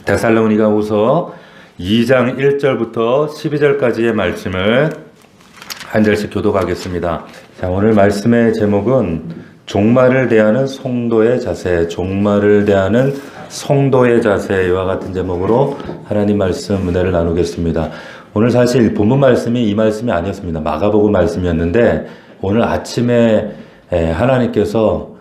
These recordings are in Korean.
데살로니가후서 2장 1절부터 12절까지의 말씀을 한 절씩 교독하겠습니다. 자, 오늘 말씀의 제목은 종말을 대하는 성도의 자세, 종말을 대하는 성도의 자세와 같은 제목으로 하나님 말씀 은혜를 나누겠습니다. 오늘 사실 본문 말씀이 이 말씀이 아니었습니다. 마가복음 말씀이었는데 오늘 아침에 하나님께서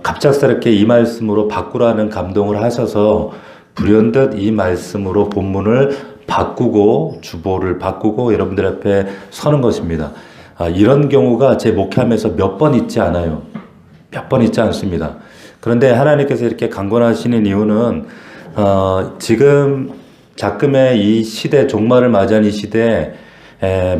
갑작스럽게 이 말씀으로 바꾸라는 감동을 하셔서 불현듯 이 말씀으로 본문을 바꾸고 주보를 바꾸고 여러분들 앞에 서는 것입니다. 이런 경우가 제 목회하면서 몇 번 있지 않아요. 몇 번 있지 않습니다. 그런데 하나님께서 이렇게 강권하시는 이유는 지금 작금의 이 시대, 종말을 맞이한 이 시대에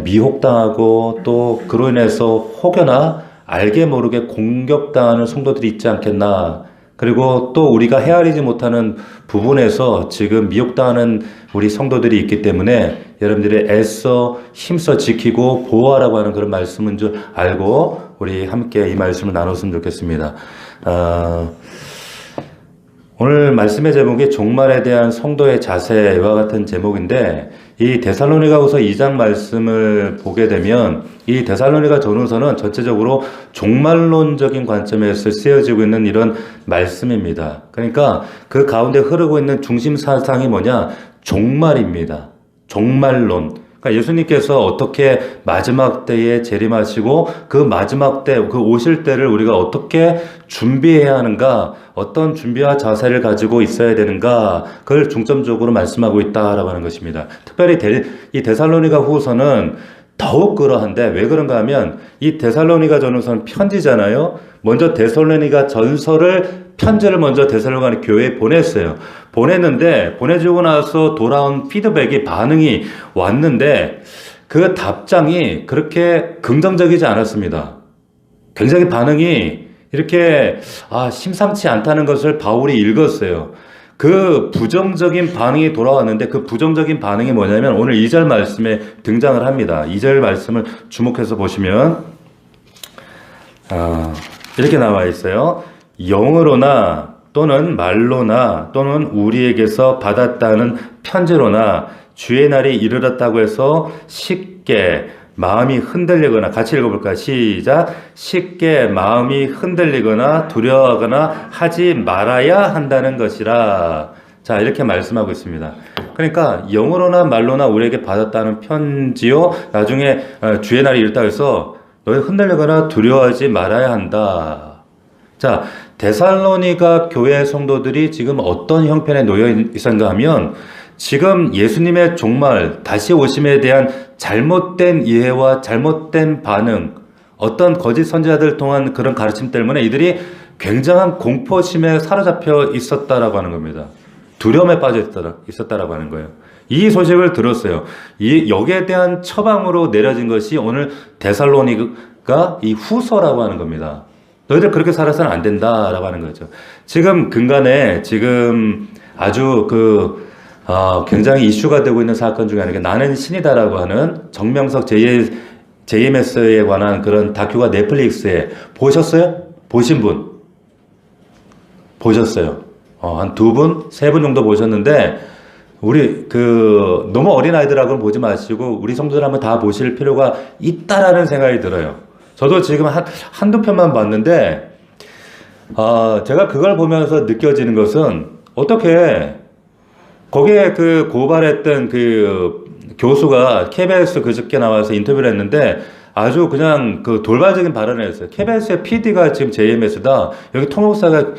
미혹당하고 또 그로 인해서 혹여나 알게 모르게 공격당하는 성도들이 있지 않겠나. 그리고 또 우리가 헤아리지 못하는 부분에서 지금 미혹당하는 우리 성도들이 있기 때문에 여러분들이 애써 힘써 지키고 보호하라고 하는 그런 말씀인 줄 알고 우리 함께 이 말씀을 나눴으면 좋겠습니다. 오늘 말씀의 제목이 종말에 대한 성도의 자세와 같은 제목인데 이 데살로니가후서 2장 말씀을 보게 되면 이 데살로니가 전후서는 전체적으로 종말론적인 관점에서 쓰여지고 있는 이런 말씀입니다. 그러니까 그 가운데 흐르고 있는 중심 사상이 뭐냐? 종말입니다. 종말론. 그러니까 예수님께서 어떻게 마지막 때에 재림하시고 그 마지막 때, 그 오실 때를 우리가 어떻게 준비해야 하는가, 어떤 준비와 자세를 가지고 있어야 되는가, 그걸 중점적으로 말씀하고 있다라고 하는 것입니다. 특별히 이 데살로니가 후서는 더욱 그러한데 왜 그런가 하면 이 데살로니가 전서는 편지잖아요. 먼저 데살로니가 전서를 편지를 먼저 데살로니가 교회에 보냈어요. 보냈는데 보내주고 나서 돌아온 피드백이 반응이 왔는데 그 답장이 그렇게 긍정적이지 않았습니다. 굉장히 반응이 이렇게 심상치 않다는 것을 바울이 읽었어요. 그 부정적인 반응이 돌아왔는데 그 부정적인 반응이 뭐냐면 오늘 2절 말씀에 등장을 합니다. 2절 말씀을 주목해서 보시면 이렇게 나와 있어요. 영으로나 또는 말로나 또는 우리에게서 받았다는 편지로나 주의 날이 이르렀다고 해서 쉽게 마음이 흔들리거나, 같이 읽어볼까요? 시작. 쉽게 마음이 흔들리거나 두려워하거나 하지 말아야 한다는 것이라. 자, 이렇게 말씀하고 있습니다. 그러니까 영어로나 말로나 우리에게 받았다는 편지요. 나중에 주의 날이 이르다고 해서 너희 흔들리거나 두려워하지 말아야 한다. 자, 데살로니가 교회 성도들이 지금 어떤 형편에 놓여 있었는가 하면 지금 예수님의 종말, 다시 오심에 대한 잘못된 이해와 잘못된 반응, 어떤 거짓 선지자들 통한 그런 가르침 때문에 이들이 굉장한 공포심에 사로잡혀 있었다라고 하는 겁니다. 두려움에 빠져 있었다라고 하는 거예요. 이 소식을 들었어요. 여기에 대한 처방으로 내려진 것이 오늘 데살로니가 이 후서라고 하는 겁니다. 너희들 그렇게 살아서는 안 된다라고 하는 거죠. 지금 근간에 아주 굉장히 이슈가 되고 있는 사건 중에 하나가 나는 신이다라고 하는 정명석 JMS에 관한 그런 다큐가 넷플릭스에 보셨어요? 보신 분? 보셨어요? 한 2분, 3분 정도 보셨는데 우리 너무 어린 아이들하고는 보지 마시고 우리 성도들 한번 다 보실 필요가 있다라는 생각이 들어요. 저도 지금 한두 편만 봤는데 제가 그걸 보면서 느껴지는 것은 어떻게 거기에 고발했던 교수가 KBS 그저께 나와서 인터뷰를 했는데 아주 그냥 돌발적인 발언을 했어요. KBS의 PD가 지금 JMS다. 여기 통역사가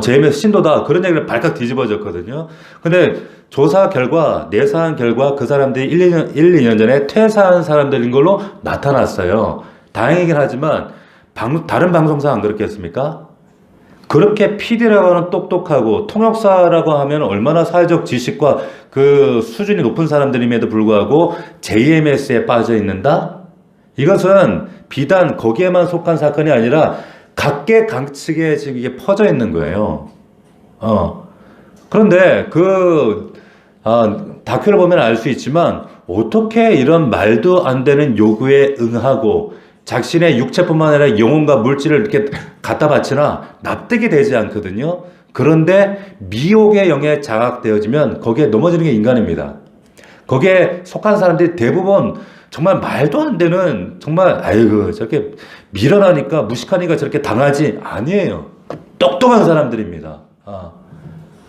JMS 신도다. 그런 얘기를 발칵 뒤집어졌거든요. 근데 조사 결과, 내사한 결과 그 사람들이 1, 2년 전에 퇴사한 사람들인 걸로 나타났어요. 다행이긴 하지만 다른 방송사 안 그렇게 했습니까? 그렇게 PD라고 하는 똑똑하고 통역사라고 하면 얼마나 사회적 지식과 그 수준이 높은 사람들임에도 불구하고 JMS에 빠져 있는다? 이것은 비단 거기에만 속한 사건이 아니라 각계각측에 지금 이게 퍼져 있는 거예요. 그런데 다큐를 보면 알 수 있지만 어떻게 이런 말도 안 되는 요구에 응하고 자신의 육체뿐만 아니라 영혼과 물질을 이렇게 갖다 바치나 납득이 되지 않거든요. 그런데 미혹의 영에 장악되어지면 거기에 넘어지는 게 인간입니다. 거기에 속한 사람들이 대부분 정말 말도 안 되는, 정말 아이고 저렇게 밀어나니까 무식하니까 저렇게 당하지, 아니에요. 똑똑한 사람들입니다.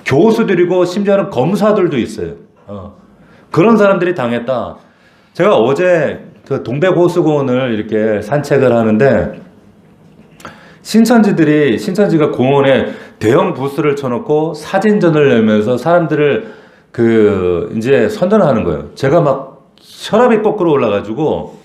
교수들이고 심지어는 검사들도 있어요. 그런 사람들이 당했다. 제가 어제 그 동백호수공원을 이렇게 산책을 하는데 신천지가 공원에 대형 부스를 쳐놓고 사진전을 내면서 사람들을 이제 선전하는 거예요. 제가 막 혈압이 거꾸로 올라가지고,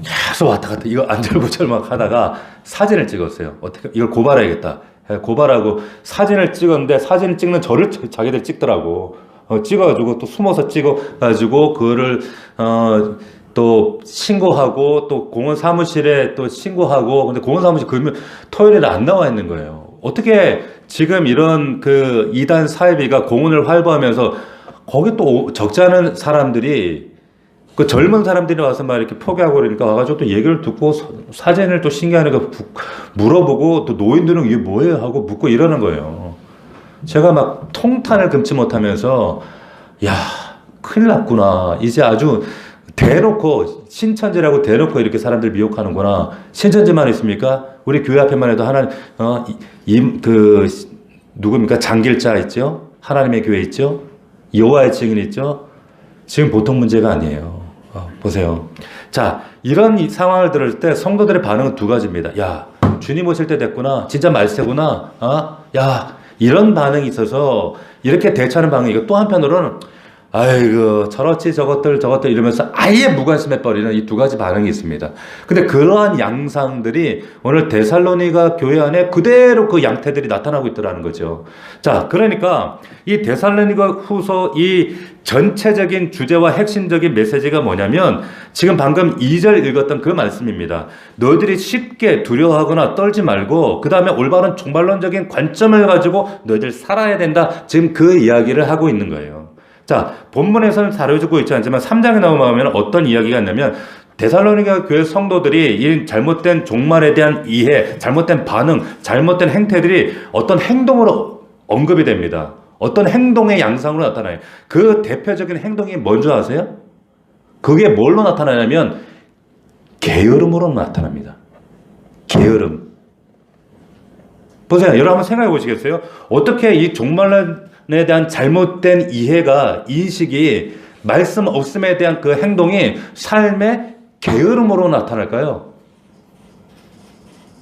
계속 왔다 갔다 이거 안절부절 막 하다가 사진을 찍었어요. 어떻게, 이걸 고발해야겠다. 고발하고 사진을 찍었는데 사진을 찍는 저를 자기들 찍더라고. 찍어가지고 또 숨어서 찍어가지고 그거를, 또 신고하고 또 공원 사무실에 또 신고하고, 근데 공원 사무실 그러면 토요일에 안 나와 있는 거예요. 어떻게 지금 이런 그 이단 사이비가 공원을 활보하면서 거기 또 적지 않은 사람들이, 그 젊은 사람들이 와서 막 이렇게 포기하고 그러니까 와가지고 또 얘기를 듣고 사진을 또 신기하니까 물어보고, 또 노인들은 이게 뭐예요 하고 묻고 이러는 거예요. 제가 막 통탄을 금치 못하면서 야, 큰일 났구나. 이제 아주 대놓고 신천지라고 대놓고 이렇게 사람들 미혹하는구나. 신천지만 있습니까? 우리 교회 앞에만 해도 하나님, 누굽니까? 장길자 있죠? 하나님의 교회 있죠? 여호와의 증인 있죠? 지금 보통 문제가 아니에요. 보세요. 자, 이런 상황을 들을 때 성도들의 반응은 두 가지입니다. 야, 주님 오실 때 됐구나. 진짜 말세구나. 야, 이런 반응이 있어서 이렇게 대처하는 방향이고, 또 한편으로는 아이고 저렇지 저것들 이러면서 아예 무관심해버리는 이 두 가지 반응이 있습니다. 근데 그러한 양상들이 오늘 데살로니가 교회 안에 그대로 그 양태들이 나타나고 있더라는 거죠. 자, 그러니까 이 데살로니가 후서 이 전체적인 주제와 핵심적인 메시지가 뭐냐면 지금 방금 2절 읽었던 그 말씀입니다. 너희들이 쉽게 두려워하거나 떨지 말고 그 다음에 올바른 종말론적인 관점을 가지고 너희들 살아야 된다. 지금 그 이야기를 하고 있는 거예요. 자, 본문에서는 다뤄지고 있지 않지만 3장에 나오면 어떤 이야기가 있냐면 데살로니가 교회 성도들이 이 잘못된 종말에 대한 이해, 잘못된 반응, 잘못된 행태들이 어떤 행동으로 언급이 됩니다. 어떤 행동의 양상으로 나타나요. 그 대표적인 행동이 뭔지 아세요? 그게 뭘로 나타나냐면 게으름으로 나타납니다. 게으름. 보세요. 여러분 한번 생각해 보시겠어요? 어떻게 이 종말론에 대한 잘못된 이해가, 인식이, 말씀 없음에 대한 그 행동이 삶의 게으름으로 나타날까요?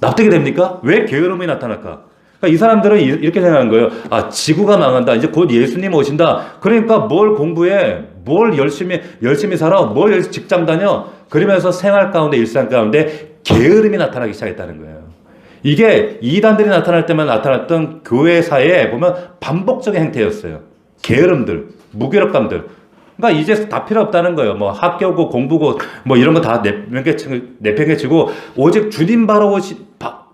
납득이 됩니까? 왜 게으름이 나타날까? 그러니까 이 사람들은 이렇게 생각하는 거예요. 아, 지구가 망한다. 이제 곧 예수님 오신다. 그러니까 뭘 공부해? 뭘 열심히 살아? 뭘 직장 다녀? 그러면서 생활 가운데, 일상 가운데 게으름이 나타나기 시작했다는 거예요. 이게 이단들이 나타날 때만 나타났던 교회사에 보면 반복적인 행태였어요. 게으름들, 무기력감들. 그러니까 이제 다 필요 없다는 거예요. 뭐 학교고 공부고 뭐 이런 거 다 내팽개치고 오직 주님 바로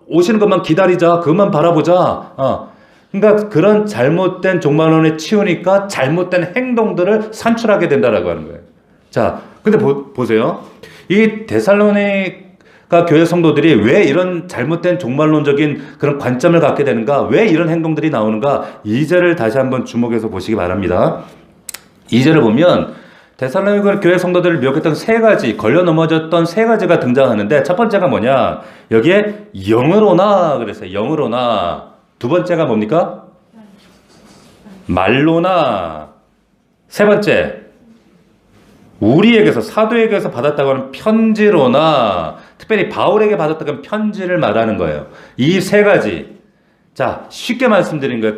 오시는 것만 기다리자. 그것만 바라보자. 그러니까 그런 잘못된 종말론에 치우니까 잘못된 행동들을 산출하게 된다라고 하는 거예요. 자, 근데 보세요. 이 데살로니가 교회 성도들이 왜 이런 잘못된 종말론적인 그런 관점을 갖게 되는가? 왜 이런 행동들이 나오는가? 2절을 다시 한번 주목해서 보시기 바랍니다. 2절을 보면 데살로니가 교회 성도들을 미혹했던 세 가지, 걸려 넘어졌던 세 가지가 등장하는데 첫 번째가 뭐냐? 여기에 영으로나 그랬어요. 영으로나. 두 번째가 뭡니까? 말로나. 세 번째, 우리에게서, 사도에게서 받았다고 하는 편지로나, 특별히 바울에게 받았다고 하는 편지를 말하는 거예요. 이 세 가지. 자, 쉽게 말씀드리면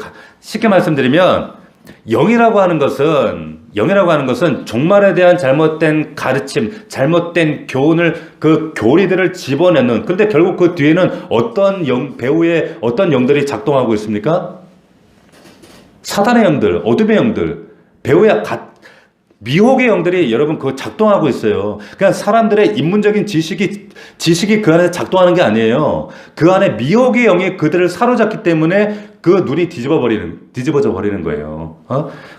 영이라고 하는 것은 종말에 대한 잘못된 가르침, 잘못된 교훈을, 그 교리들을 집어내는, 근데 결국 그 뒤에는 배후에 어떤 영들이 작동하고 있습니까? 사단의 영들, 어둠의 영들, 배후에 미혹의 영들이 여러분 그거 작동하고 있어요. 그냥 사람들의 인문적인 지식이 그 안에 작동하는 게 아니에요. 그 안에 미혹의 영이 그들을 사로잡기 때문에 그 눈이 뒤집어져 버리는 거예요.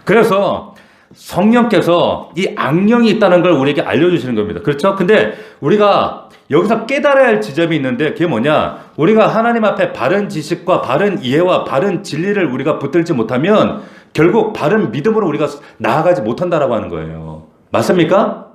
그래서 성령께서 이 악령이 있다는 걸 우리에게 알려주시는 겁니다. 그렇죠? 근데 우리가 여기서 깨달아야 할 지점이 있는데 그게 뭐냐? 우리가 하나님 앞에 바른 지식과 바른 이해와 바른 진리를 우리가 붙들지 못하면 결국 바른 믿음으로 우리가 나아가지 못한다라고 하는 거예요. 맞습니까?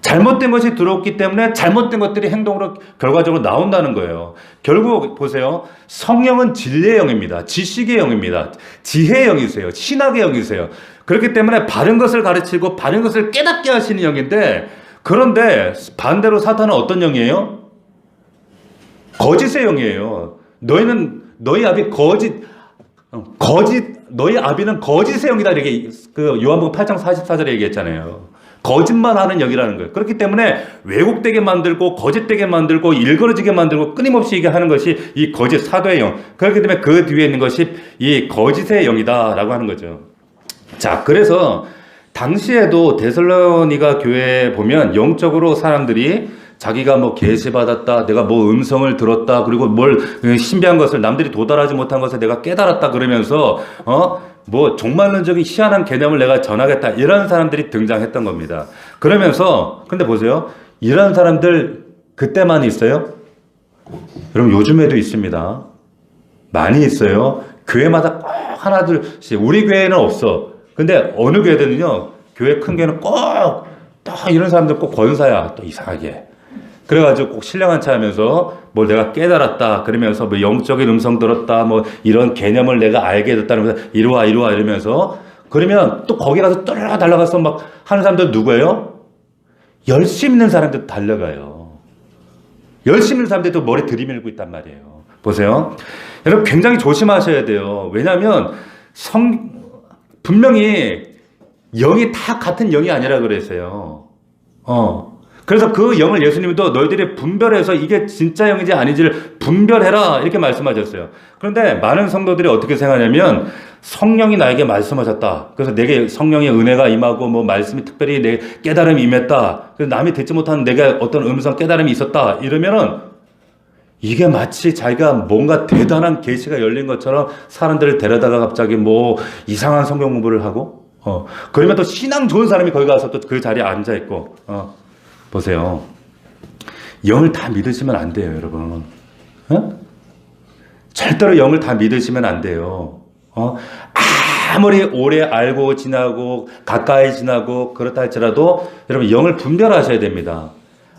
잘못된 것이 들어왔기 때문에 잘못된 것들이 행동으로 결과적으로 나온다는 거예요. 결국 보세요. 성령은 진리의 영입니다. 지식의 영입니다. 지혜의 영이세요. 신학의 영이세요. 그렇기 때문에 바른 것을 가르치고 바른 것을 깨닫게 하시는 영인데, 그런데 반대로 사탄은 어떤 영이에요? 거짓의 영이에요. 너희 아비 너희 아비는 거짓의 영이다. 이렇게 그 요한복음 8장 44절에 얘기했잖아요. 거짓말하는 영이라는 거예요. 그렇기 때문에 왜곡되게 만들고 거짓되게 만들고 일그러지게 만들고 끊임없이 얘기하는 것이 이 거짓 사도의 영. 그렇기 때문에 그 뒤에 있는 것이 이 거짓의 영이다라고 하는 거죠. 자, 그래서 당시에도 데살로니가 교회에 보면 영적으로 사람들이 자기가 뭐 계시 받았다, 내가 뭐 음성을 들었다, 그리고 뭘 신비한 것을 남들이 도달하지 못한 것을 내가 깨달았다 그러면서 뭐 종말론적인 희한한 개념을 내가 전하겠다, 이런 사람들이 등장했던 겁니다. 그러면서 근데 보세요, 이런 사람들 그때만 있어요? 여러분 요즘에도 있습니다. 많이 있어요. 교회마다 꼭 하나 둘씩. 우리 교회는 없어. 근데 어느 교회들은요, 교회 큰 교회는 꼭 또 이런 사람들 꼭 권사야, 또 이상하게. 그래가지고 꼭 신령한 차 하면서 뭘 내가 깨달았다 그러면서 뭐 영적인 음성 들었다, 뭐 이런 개념을 내가 알게 됐다면서 이리와 이러면서, 그러면 또 거기 가서 떠르르 달려가서 막 하는 사람들 누구예요? 열심 있는 사람들 달려가요. 열심 있는 사람들도 머리 들이밀고 있단 말이에요. 보세요. 여러분 굉장히 조심하셔야 돼요. 왜냐하면 분명히 영이 다 같은 영이 아니라 그랬어요. 그래서 그 영을 예수님도 너희들이 분별해서 이게 진짜 영인지 아닌지를 분별해라, 이렇게 말씀하셨어요. 그런데 많은 성도들이 어떻게 생각하냐면, 성령이 나에게 말씀하셨다, 그래서 내게 성령의 은혜가 임하고 뭐 말씀이 특별히 내 깨달음이 임했다, 그래서 남이 듣지 못하는 내게 어떤 음성 깨달음이 있었다, 이러면은 이게 마치 자기가 뭔가 대단한 계시가 열린 것처럼 사람들을 데려다가 갑자기 뭐 이상한 성경 공부를 하고, 그러면 또 신앙 좋은 사람이 거기 가서 또 그 자리에 앉아 있고, 보세요. 영을 다 믿으시면 안 돼요, 여러분. 절대로 영을 다 믿으시면 안 돼요. 아무리 오래 알고 지나고 가까이 지나고 그렇다 할지라도 여러분 영을 분별하셔야 됩니다.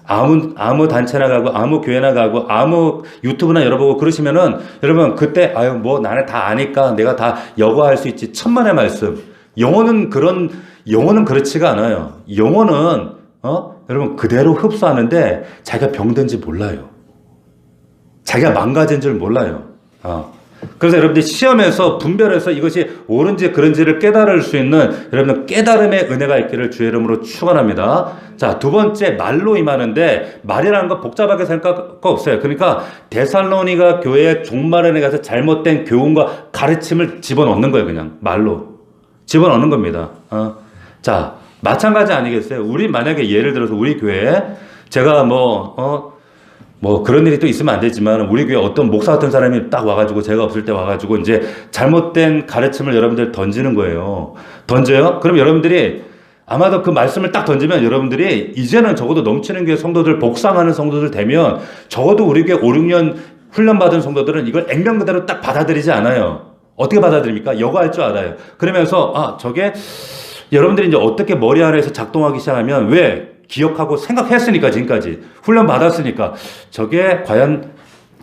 아무 단체나 가고 아무 교회나 가고 아무 유튜브나 열어보고 그러시면은 여러분 그때 뭐 나는 다 아니까 내가 다 여과할 수 있지, 천만의 말씀. 영혼은 그렇지가 않아요. 영혼은 여러분 그대로 흡수하는데 자기가 병든지 몰라요. 자기가 망가진 줄 몰라요. 그래서 여러분들이 시험에서 분별해서 이것이 옳은지 그른지를 깨달을 수 있는 여러분 깨달음의 은혜가 있기를 주의 이름으로 축원합니다. 자, 두 번째, 말로 임하는데, 말이라는 거 복잡하게 생각할 거 없어요. 그러니까 데살로니가 교회의 종말에 가서 잘못된 교훈과 가르침을 집어넣는 거예요. 그냥 말로 집어넣는 겁니다. 자, 마찬가지 아니겠어요? 우리 만약에 예를 들어서 우리 교회에 제가 뭐 그런 일이 또 있으면 안 되지만 우리 교회 어떤 목사 같은 사람이 딱 와가지고 제가 없을 때 와가지고 이제 잘못된 가르침을 여러분들 던지는 거예요. 던져요? 그럼 여러분들이 아마도 그 말씀을 딱 던지면 여러분들이 이제는 적어도 넘치는 교회 성도들, 복상하는 성도들 되면 적어도 우리 교회 5, 6년 훈련받은 성도들은 이걸 액면 그대로 딱 받아들이지 않아요. 어떻게 받아들입니까? 여과할 줄 알아요. 그러면서 저게 여러분들이 이제 어떻게 머리 안에서 작동하기 시작하면, 왜? 기억하고 생각했으니까, 지금까지 훈련 받았으니까, 저게 과연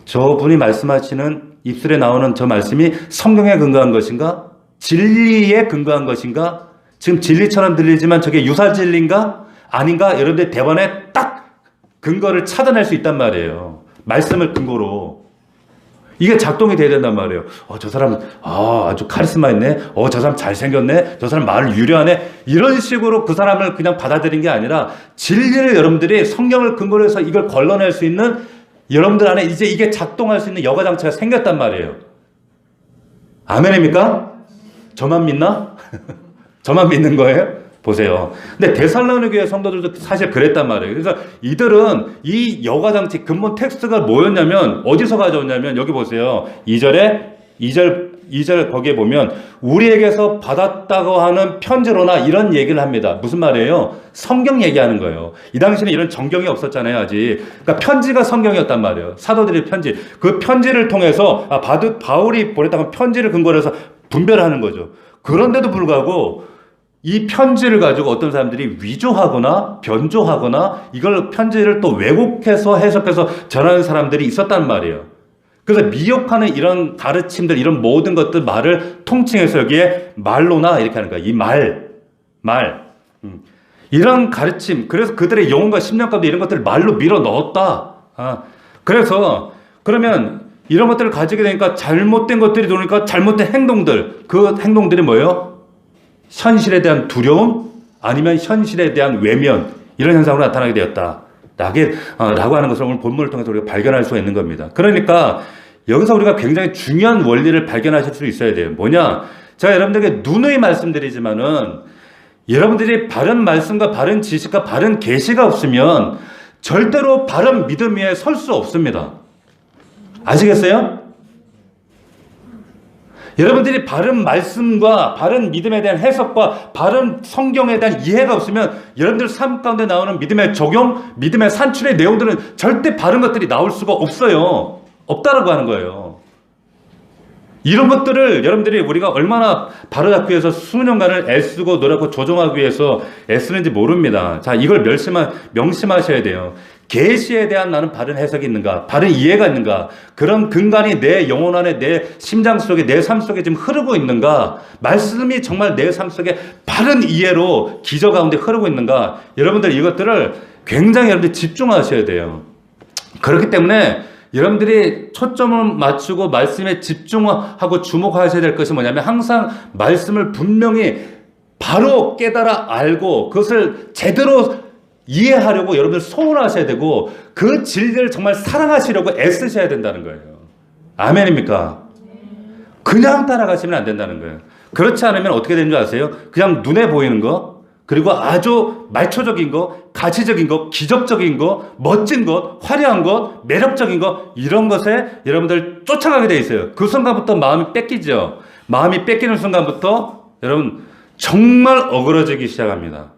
저분이 말씀하시는 입술에 나오는 저 말씀이 성경에 근거한 것인가? 진리에 근거한 것인가? 지금 진리처럼 들리지만 저게 유사 진리인가? 아닌가? 여러분들 대번에 딱 근거를 찾아낼 수 있단 말이에요. 말씀을 근거로. 이게 작동이 돼야 된단 말이에요. 저 사람 아주 카리스마 있네. 저 사람 잘생겼네. 저 사람 말을 유려하네. 이런 식으로 그 사람을 그냥 받아들인 게 아니라 진리를 여러분들이 성경을 근거로 해서 이걸 걸러낼 수 있는, 여러분들 안에 이제 이게 작동할 수 있는 여과장치가 생겼단 말이에요. 아멘입니까? 저만 믿나? 저만 믿는 거예요? 보세요. 근데 데살로니가 교회 성도들도 사실 그랬단 말이에요. 그래서 이들은 이 여과장치 근본 텍스트가 뭐였냐면, 어디서 가져왔냐면, 여기 보세요. 2절 2절 거기에 보면 우리에게서 받았다고 하는 편지로나 이런 얘기를 합니다. 무슨 말이에요? 성경 얘기하는 거예요. 이 당시에는 이런 정경이 없었잖아요, 아직. 그러니까 편지가 성경이었단 말이에요. 사도들의 편지. 그 편지를 통해서 바울이 보냈다고 편지를 근거로 해서 분별하는 거죠. 그런데도 불구하고 이 편지를 가지고 어떤 사람들이 위조하거나 변조하거나 이걸 편지를 또 왜곡해서 해석해서 전하는 사람들이 있었단 말이에요. 그래서 미혹하는 이런 가르침들, 이런 모든 것들 말을 통칭해서 여기에 말로나 이렇게 하는 거야. 이 말. 이런 가르침, 그래서 그들의 영혼과 심령 가운데 이런 것들을 말로 밀어 넣었다. 그래서 그러면 이런 것들을 가지게 되니까 잘못된 것들이 들어오니까 잘못된 행동들, 그 행동들이 뭐예요? 현실에 대한 두려움 아니면 현실에 대한 외면 이런 현상으로 나타나게 되었다. 라고 하는 것을 오늘 본문을 통해서 우리가 발견할 수가 있는 겁니다. 그러니까 여기서 우리가 굉장히 중요한 원리를 발견하실 수 있어야 돼요. 뭐냐? 제가 여러분들에게 누누이 말씀드리지만은 여러분들이 바른 말씀과 바른 지식과 바른 계시가 없으면 절대로 바른 믿음 위에 설 수 없습니다. 아시겠어요? 여러분들이 바른 말씀과 바른 믿음에 대한 해석과 바른 성경에 대한 이해가 없으면 여러분들 삶 가운데 나오는 믿음의 적용, 믿음의 산출의 내용들은 절대 바른 것들이 나올 수가 없어요. 없다라고 하는 거예요. 이런 것들을 여러분들이 우리가 얼마나 바로잡기 위해서 수년간을 애쓰고 노력하고 조정하기 위해서 애쓰는지 모릅니다. 자, 이걸 명심하셔야 돼요. 계시에 대한 나는 바른 해석이 있는가? 바른 이해가 있는가? 그런 근간이 내 영혼 안에, 내 심장 속에, 내 삶 속에 지금 흐르고 있는가? 말씀이 정말 내 삶 속에 바른 이해로 기저 가운데 흐르고 있는가? 여러분들 이것들을 굉장히 여러분들 집중하셔야 돼요. 그렇기 때문에 여러분들이 초점을 맞추고 말씀에 집중하고 주목하셔야 될 것이 뭐냐면 항상 말씀을 분명히 바로 깨달아 알고 그것을 제대로 이해하려고 여러분들 소원하셔야 되고 그 진리를 정말 사랑하시려고 애쓰셔야 된다는 거예요. 아멘입니까? 그냥 따라가시면 안 된다는 거예요. 그렇지 않으면 어떻게 되는 줄 아세요? 그냥 눈에 보이는 거, 그리고 아주 말초적인 거, 가치적인 거, 기적적인 거, 멋진 것, 화려한 것, 매력적인 것 이런 것에 여러분들 쫓아가게 돼 있어요. 그 순간부터 마음이 뺏기죠. 마음이 뺏기는 순간부터 여러분 정말 어그러지기 시작합니다.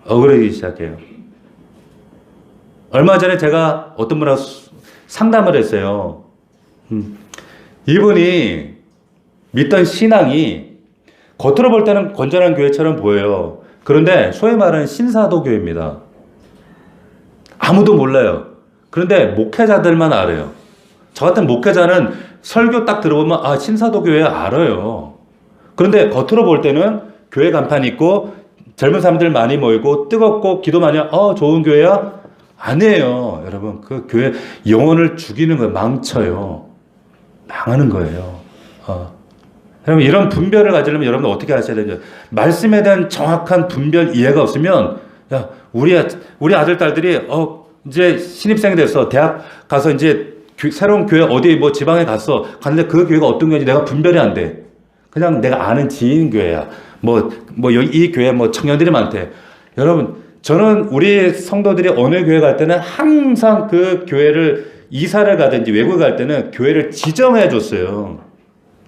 어그러지기 시작해요. 얼마 전에 제가 어떤 분하고 상담을 했어요. 이분이 믿던 신앙이 겉으로 볼 때는 건전한 교회처럼 보여요. 그런데 소위 말하는 신사도 교회입니다. 아무도 몰라요. 그런데 목회자들만 알아요. 저 같은 목회자는 설교 딱 들어보면 신사도 교회 알아요. 그런데 겉으로 볼 때는 교회 간판 있고 젊은 사람들 많이 모이고 뜨겁고 기도 많이 하고 좋은 교회야? 아니에요. 여러분 그 교회 영혼을 죽이는 거예요. 망쳐요. 망하는 거예요. 여러분 이런 분별을 가지려면 여러분 어떻게 하셔야 되죠? 말씀에 대한 정확한 분별 이해가 없으면 우리 아들 딸들이 이제 신입생이 돼서 대학 가서 이제 새로운 교회 어디 뭐 지방에 갔는데 그 교회가 어떤 교회인지 내가 분별이 안 돼. 그냥 내가 아는 지인 교회야. 이 교회 청년들이 많대. 여러분, 저는 우리 성도들이 어느 교회 갈 때는 항상 그 교회를 이사를 가든지 외국에 갈 때는 교회를 지정해 줬어요.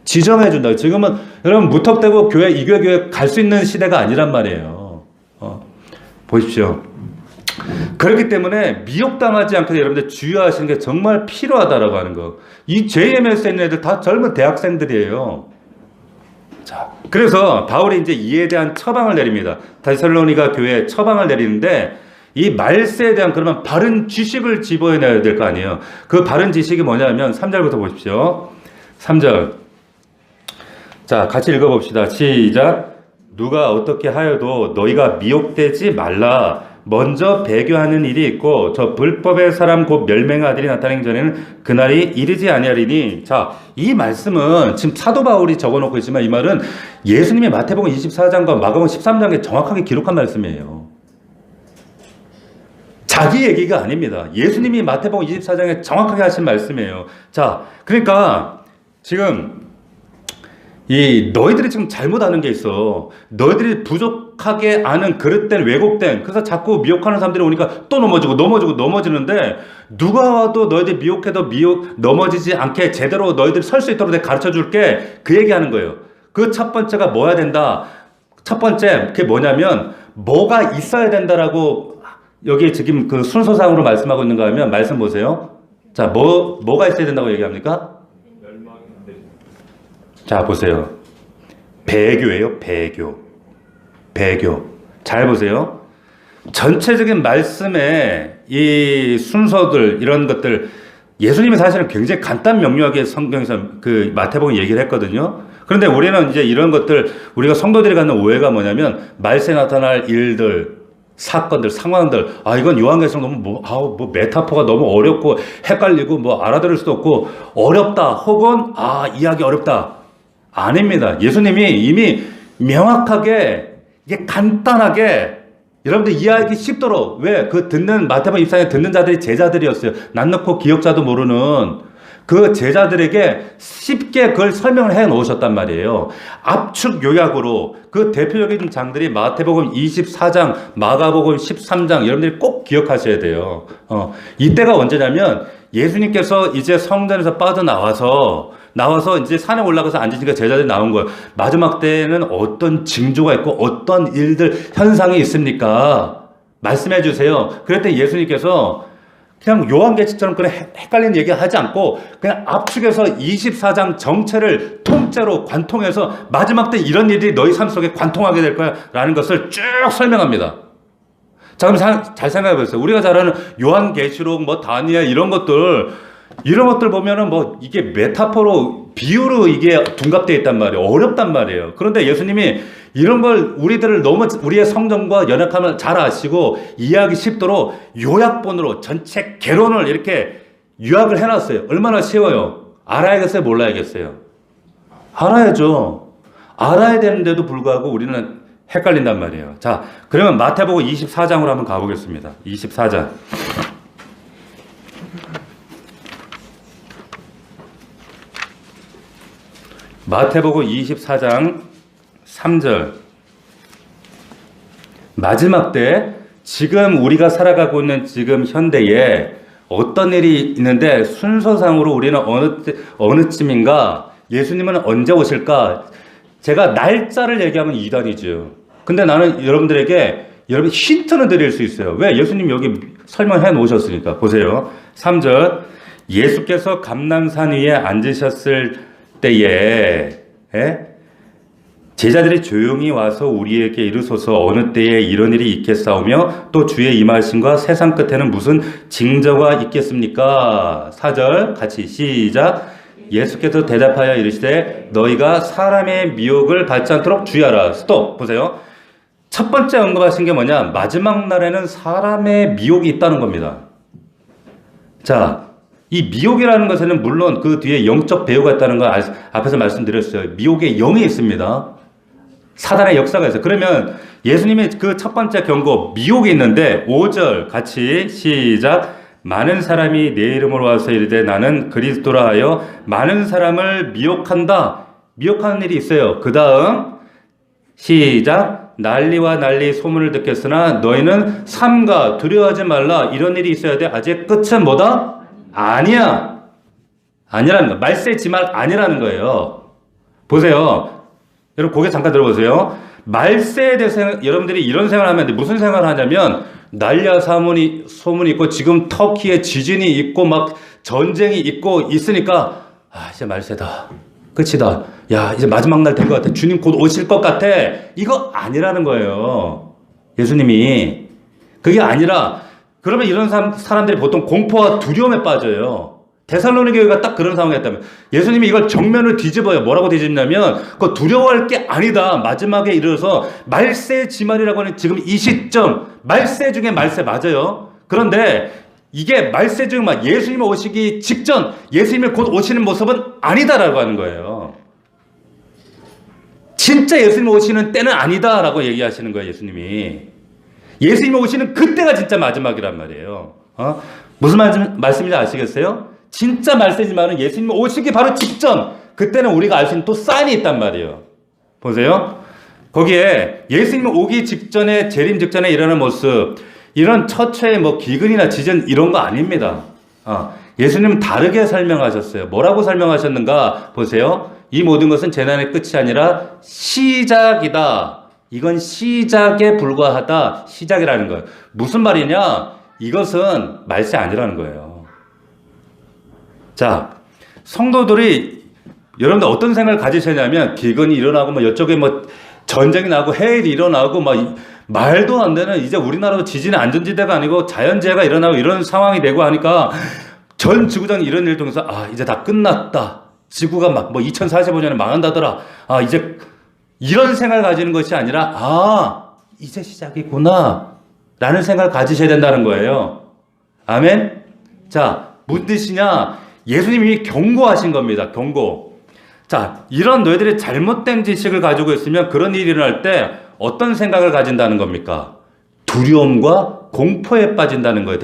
지정해 준다. 지금은 여러분 무턱대고 이 교회 갈 수 있는 시대가 아니란 말이에요. 보십시오. 그렇기 때문에 미혹당하지 않게 여러분들 주의하시는 게 정말 필요하다라고 하는 거. 이 JMS에 있는 애들 다 젊은 대학생들이에요. 자, 그래서 바울이 이제 이에 대한 처방을 내립니다. 데살로니가 교회에 처방을 내리는데 이 말세에 대한 그러면 바른 지식을 집어내야 될 거 아니에요. 그 바른 지식이 뭐냐면 3절부터 보십시오. 3절. 자, 같이 읽어봅시다. 시작. 누가 어떻게 하여도 너희가 미혹되지 말라. 먼저 배교하는 일이 있고 저 불법의 사람 곧 멸맹의 아들이 나타나기 전에는 그날이 이르지 아니하리니. 자, 이 말씀은 지금 사도 바울이 적어놓고 있지만 이 말은 예수님이 마태복음 24장과 마가복음 13장에 정확하게 기록한 말씀이에요. 자기 얘기가 아닙니다. 예수님이 마태복음 24장에 정확하게 하신 말씀이에요. 자, 그러니까 지금 너희들이 지금 잘못하는 게 있어. 너희들이 미혹하게 아는 그릇된 왜곡된, 그래서 자꾸 미혹하는 사람들이 오니까 또 넘어지는데, 누가 와도 너희들 미혹해도 넘어지지 않게 제대로 너희들이 설 수 있도록 내가 가르쳐 줄게, 그 얘기하는 거예요. 그 첫 번째가 뭐야 된다. 첫 번째 그게 뭐냐면 뭐가 있어야 된다라고 여기 지금 그 순서상으로 말씀하고 있는가 하면 말씀 보세요. 자, 뭐가 있어야 된다고 얘기합니까? 자, 보세요. 배교예요. 배교. 잘 보세요. 전체적인 말씀의 이 순서들, 이런 것들, 예수님이 사실은 굉장히 간단 명료하게 성경에서 그 마태복음 얘기를 했거든요. 그런데 우리는 이제 이런 것들, 우리가 성도들이 갖는 오해가 뭐냐면 말세에 나타날 일들, 사건들, 상황들, 이건 요한계시록 너무 메타포가 너무 어렵고 헷갈리고 알아들을 수도 없고 어렵다, 혹은 이해하기 어렵다. 아닙니다. 예수님이 이미 명확하게, 이게 간단하게 여러분들 이해하기 쉽도록, 왜? 그 듣는, 마태복음 24장에 듣는 자들이 제자들이었어요. 낯 넣고 기억자도 모르는 그 제자들에게 쉽게 그걸 설명을 해 놓으셨단 말이에요. 압축 요약으로 그 대표적인 장들이 마태복음 24장, 마가복음 13장, 여러분들이 꼭 기억하셔야 돼요. 이때가 언제냐면 예수님께서 이제 성전에서 빠져나와서 이제 산에 올라가서 앉으시니까 제자들이 나온 거예요. 마지막 때에는 어떤 징조가 있고 어떤 일들, 현상이 있습니까? 말씀해 주세요. 그럴 때 예수님께서 그냥 요한계시처럼 그런 헷갈리는 얘기 하지 않고 그냥 압축해서 24장 전체를 통째로 관통해서 마지막 때 이런 일이 너희 삶 속에 관통하게 될 거야 라는 것을 쭉 설명합니다. 자, 그럼 잘 생각해 보세요. 우리가 잘 아는 요한계시록, 다니엘 이런 것들 보면은 이게 메타포로, 비유로 이게 둔갑되어 있단 말이에요. 어렵단 말이에요. 그런데 예수님이 이런 걸 우리들을 너무 우리의 성정과 연약함을 잘 아시고 이해하기 쉽도록 요약본으로 전체 개론을 이렇게 요약을 해놨어요. 얼마나 쉬워요. 알아야겠어요? 몰라야겠어요? 알아야죠. 알아야 되는데도 불구하고 우리는 헷갈린단 말이에요. 자, 그러면 마태복음 24장으로 한번 가보겠습니다. 24장. 마태복음 24장 3절. 마지막 때 지금 우리가 살아가고 있는 지금 현대에 어떤 일이 있는데 순서상으로 우리는 어느 쯤인가, 예수님은 언제 오실까? 제가 날짜를 얘기하면 이단이죠. 근데 나는 여러분들에게 힌트는 드릴 수 있어요. 왜? 예수님 여기 설명해 놓으셨으니까. 보세요. 3절. 예수께서 감람산 위에 앉으셨을 때에 제자들이 조용히 와서 우리에게 이르소서 어느 때에 이런 일이 있겠사오며 또 주의 임하심과 세상 끝에는 무슨 징조가 있겠습니까? 4절 같이 시작. 예수께서 대답하여 이르시되 너희가 사람의 미혹을 받지 않도록 주의하라. 스톱. 보세요. 첫 번째 언급하신 게 뭐냐? 마지막 날에는 사람의 미혹이 있다는 겁니다. 자, 이 미혹이라는 것에는 물론 그 뒤에 영적 배후가 있다는 걸 앞에서 말씀드렸어요. 미혹의 영이 있습니다. 사단의 역사가 있어요. 그러면 예수님의 그 첫 번째 경고, 미혹이 있는데 5절 같이 시작. 많은 사람이 내 이름으로 와서 이르되 나는 그리스도라 하여 많은 사람을 미혹한다. 미혹하는 일이 있어요. 그 다음 시작. 난리와 난리 소문을 듣겠으나 너희는 삼가 두려워하지 말라. 이런 일이 있어야 돼. 아직 끝은 뭐다? 아니야. 아니라는 거. 말세지 말 아니라는 거예요. 보세요. 여러분 고개 잠깐 들어보세요. 말세에 대해서 여러분들이 이런 생각을 하면 무슨 생각을 하냐면 난리와 소문이 있고 지금 터키에 지진이 있고 전쟁이 있고 있으니까 이제 말세다. 끝이다. 야, 이제 마지막 날 된 것 같아. 주님 곧 오실 것 같아. 이거 아니라는 거예요. 예수님이. 그게 아니라 그러면 이런 사람들이 보통 공포와 두려움에 빠져요. 데살로니가 교회가 딱 그런 상황이었다면 예수님이 이걸 정면을 뒤집어요. 뭐라고 뒤집냐면 그거 두려워할 게 아니다. 마지막에 이르러서 말세 지말이라고 하는 지금 이 시점, 말세 중에 말세 맞아요. 그런데 이게 말세 중 예수님이 오시기 직전, 예수님이 곧 오시는 모습은 아니다라고 하는 거예요. 진짜 예수님이 오시는 때는 아니다라고 얘기하시는 거예요. 예수님이 오시는 그때가 진짜 마지막이란 말이에요. 무슨 말씀인지 아시겠어요? 진짜 말씀이지만 예수님이 오시기 바로 직전, 그때는 우리가 알 수 있는 또 사인이 있단 말이에요. 보세요. 거기에 예수님 오기 직전에, 재림 직전에 일어나는 모습, 이런 처처의 뭐 기근이나 지진 이런 거 아닙니다. 예수님은 다르게 설명하셨어요. 뭐라고 설명하셨는가 보세요. 이 모든 것은 재난의 끝이 아니라 시작이다. 이건 시작에 불과하다. 시작이라는 거예요. 무슨 말이냐? 이것은 말세 아니라는 거예요. 자, 성도들이 여러분들 어떤 생각을 가지셨냐면 기근이 일어나고 뭐 이쪽에 뭐 전쟁이 나고 해일이 일어나고 막 말도 안 되는, 이제 우리나라도 지진의 안전지대가 아니고 자연재해가 일어나고 이런 상황이 되고 하니까 전 지구상에 이런 일을 통해서 이제 다 끝났다. 지구가 막 뭐 2045년에 망한다더라. 이제 이런 생각을 가지는 것이 아니라 이제 시작이구나 라는 생각을 가지셔야 된다는 거예요. 아멘. 자, 무슨 뜻이냐? 예수님이 경고하신 겁니다. 경고. 자, 이런 너희들이 잘못된 지식을 가지고 있으면 그런 일이 일어날 때 어떤 생각을 가진다는 겁니까? 두려움과 공포에 빠진다는 거예요.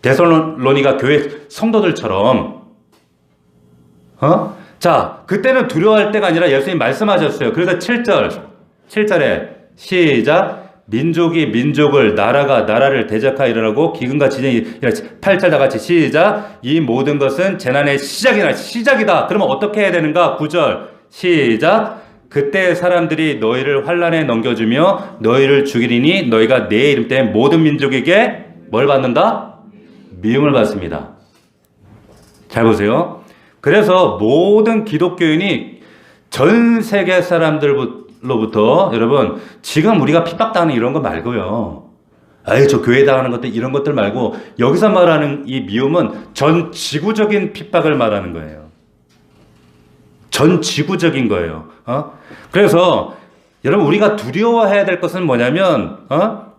데살로니가 교회 성도들처럼. 자, 그때는 두려워할 때가 아니라 예수님이 말씀하셨어요. 그래서 7절에 시작. 민족이 민족을, 나라가 나라를 대적하여 일어나고 기근과 지진이 일어나. 8절 다 같이 시작. 이 모든 것은 재난의 시작이다. 그러면 어떻게 해야 되는가? 9절 시작. 그때 사람들이 너희를 환난에 넘겨주며 너희를 죽이리니 너희가 내 이름 때문에 모든 민족에게 뭘 받는다? 미움을 받습니다. 잘 보세요. 그래서 모든 기독교인이 전 세계 사람들로부터 여러분, 지금 우리가 핍박당하는 이런 거 말고요. 저 교회 당하는 것들, 이런 것들 말고 여기서 말하는 이 미움은 전 지구적인 핍박을 말하는 거예요. 전 지구적인 거예요. 그래서 여러분, 우리가 두려워해야 될 것은 뭐냐면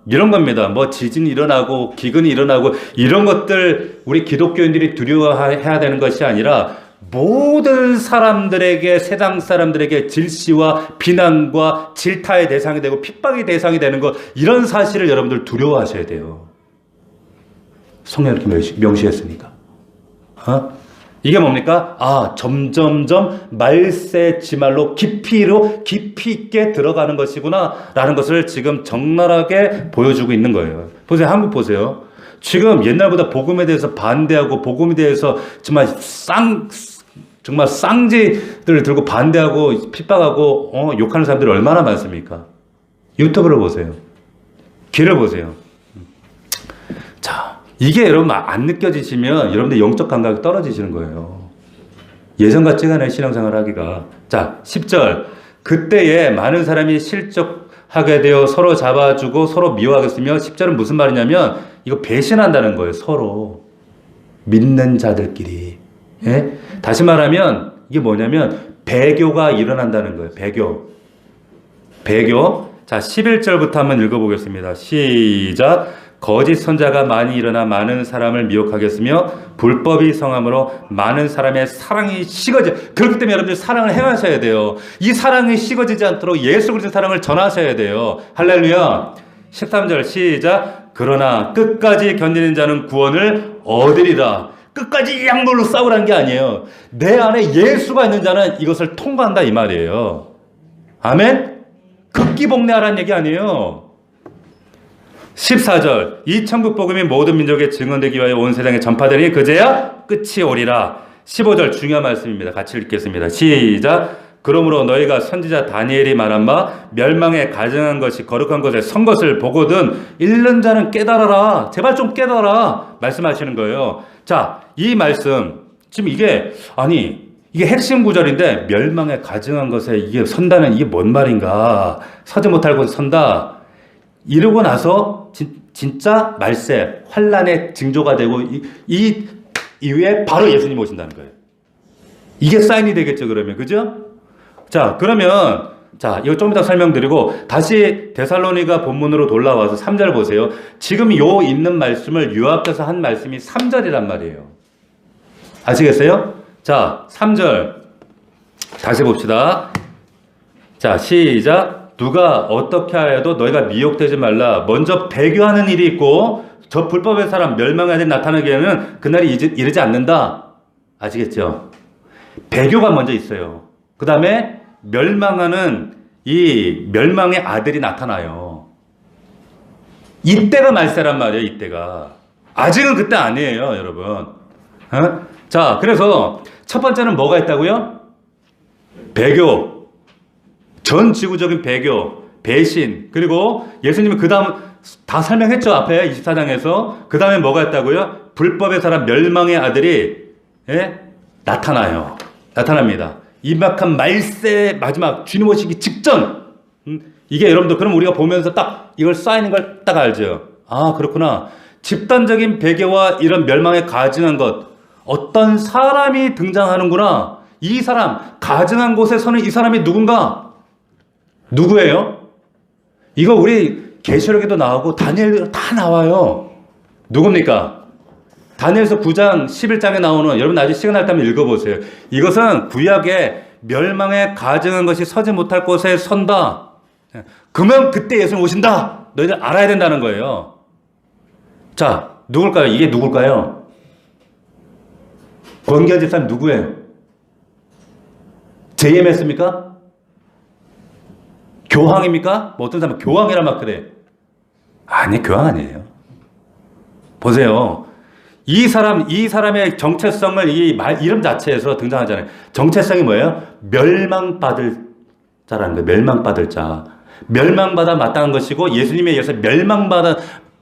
이런 겁니다. 뭐 지진이 일어나고 기근이 일어나고 이런 것들 우리 기독교인들이 두려워해야 되는 것이 아니라 모든 사람들에게, 세상 사람들에게 질시와 비난과 질타의 대상이 되고 핍박의 대상이 되는 것, 이런 사실을 여러분들 두려워하셔야 돼요. 성경 이렇게 명시했으니까. 이게 뭡니까? 점점점 말세 지말로 깊이 있게 들어가는 것이구나 라는 것을 지금 적나라하게 보여주고 있는 거예요. 보세요. 한국 보세요. 지금 옛날보다 복음에 대해서 반대하고 복음에 대해서 정말 쌍지들을 들고 반대하고 핍박하고 욕하는 사람들이 얼마나 많습니까? 유튜브를 보세요. 길을 보세요. 자, 이게 여러분 안 느껴지시면 여러분들 영적 감각이 떨어지시는 거예요. 예전 같지가 않아요, 신앙생활 하기가. 자, 10절. 그때에 많은 사람이 실족하게 되어 서로 잡아주고 서로 미워하겠으며, 10절은 무슨 말이냐면 이거 배신한다는 거예요. 서로 믿는 자들끼리. 예? 다시 말하면 이게 뭐냐면 배교가 일어난다는 거예요. 배교. 자, 11절부터 한번 읽어보겠습니다. 시작. 거짓 선자가 많이 일어나 많은 사람을 미혹하겠으며 불법이 성함으로 많은 사람의 사랑이 식어져. 그렇기 때문에 여러분들 사랑을 행하셔야 돼요. 이 사랑이 식어지지 않도록 예수 그리스도의 사랑을 전하셔야 돼요. 할렐루야. 13절 시작. 그러나 끝까지 견디는 자는 구원을 얻으리라. 끝까지 약물로 싸우라는 게 아니에요. 내 안에 예수가 있는 자는 이것을 통과한다 이 말이에요. 아멘? 극기복례하라는 얘기 아니에요. 14절. 이 천국 복음이 모든 민족에 증언되기 위하여 온 세상에 전파되니 그제야 끝이 오리라. 15절 중요한 말씀입니다. 같이 읽겠습니다. 시작. 그러므로 너희가 선지자 다니엘이 말한 바 멸망에 가증한 것이 거룩한 것에 선 것을 보거든 읽는 자는 깨달아라. 제발 좀 깨달아라 말씀하시는 거예요. 자, 이 말씀 지금 이게 핵심 구절인데, 멸망에 가증한 것에 이게 선다는 이게 뭔 말인가, 서지 못할 곳에 선다 이러고 나서 진짜 말세 환란의 징조가 되고 이 이후에 바로 예수님 오신다는 거예요. 이게 사인이 되겠죠. 그러면 그죠? 자, 그러면 이거 좀 이따 설명드리고 다시 데살로니가 본문으로 돌아와서 3절 보세요. 지금 요 있는 말씀을 요약해서 한 말씀이 3절이란 말이에요. 아시겠어요? 자, 3절 다시 봅시다. 자, 시작. 누가 어떻게 하여도 너희가 미혹되지 말라. 먼저 배교하는 일이 있고 저 불법의 사람 멸망의 날이 나타나기에는 그날이 이르지 않는다. 아시겠죠? 배교가 먼저 있어요. 그 다음에 멸망하는 이 멸망의 아들이 나타나요. 이때가 말세란 말이에요. 이때가. 아직은 그때 아니에요, 여러분. 어? 자, 그래서 첫 번째는 뭐가 있다고요? 배교. 전 지구적인 배교, 배신. 그리고 예수님은 그 다음 다 설명했죠. 앞에 24장에서. 그 다음에 뭐가 있다고요? 불법의 사람 멸망의 아들이 나타나요. 나타납니다. 임박한 말세 마지막 주님 오시기 직전. 이게 여러분들 그럼 우리가 보면서 딱 이걸 쌓이는 걸 딱 알죠. 아, 그렇구나. 집단적인 배교와 이런 멸망에 가증한 것. 어떤 사람이 등장하는구나. 이 사람, 가증한 곳에 서는 이 사람이 누군가? 누구예요? 이거 우리 계시록에도 나오고 다니엘도 다 나와요. 누굽니까? 다니엘서 9장 11장에 나오는, 여러분 나중에 시간 날 때면 읽어보세요. 이것은 구약의 멸망에 가증한 것이 서지 못할 곳에 선다. 그러면 그때 예수님 오신다. 너희들 알아야 된다는 거예요. 자, 누굴까요? 이게 누굴까요? 권기현 집사님 누구예요? JMS입니까? 교황입니까? 뭐 어떤 사람은 교황이라 막 그래. 아니, 교황 아니에요. 보세요. 이 사람의 정체성을 이 이름 자체에서 등장하잖아요. 정체성이 뭐예요? 멸망받을 자라는 거예요. 멸망받을 자. 멸망받아 마땅한 것이고 예수님에 의해서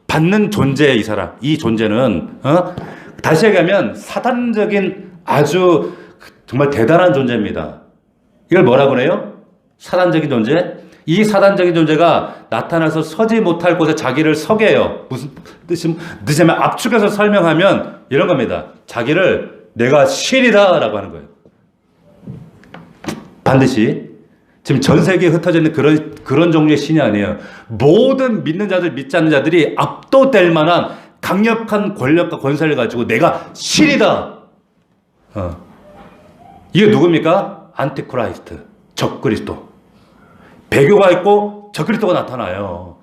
받는 존재예요. 이 사람. 이 존재는 다시 얘기하면 사단적인 아주 정말 대단한 존재입니다. 이걸 뭐라 그래요? 사단적인 존재? 이 사단적인 존재가 나타나서 서지 못할 곳에 자기를 서게요. 무슨 뜻이냐면 압축해서 설명하면 이런 겁니다. 자기를 내가 신이다 라고 하는 거예요. 반드시. 지금 전 세계에 흩어져 있는 그런 종류의 신이 아니에요. 모든 믿는 자들, 믿지 않는 자들이 압도될 만한 강력한 권력과 권세를 가지고 내가 신이다. 이게 누굽니까? 안티크라이스트. 적그리스도. 배교가 있고 적그리스도가 나타나요.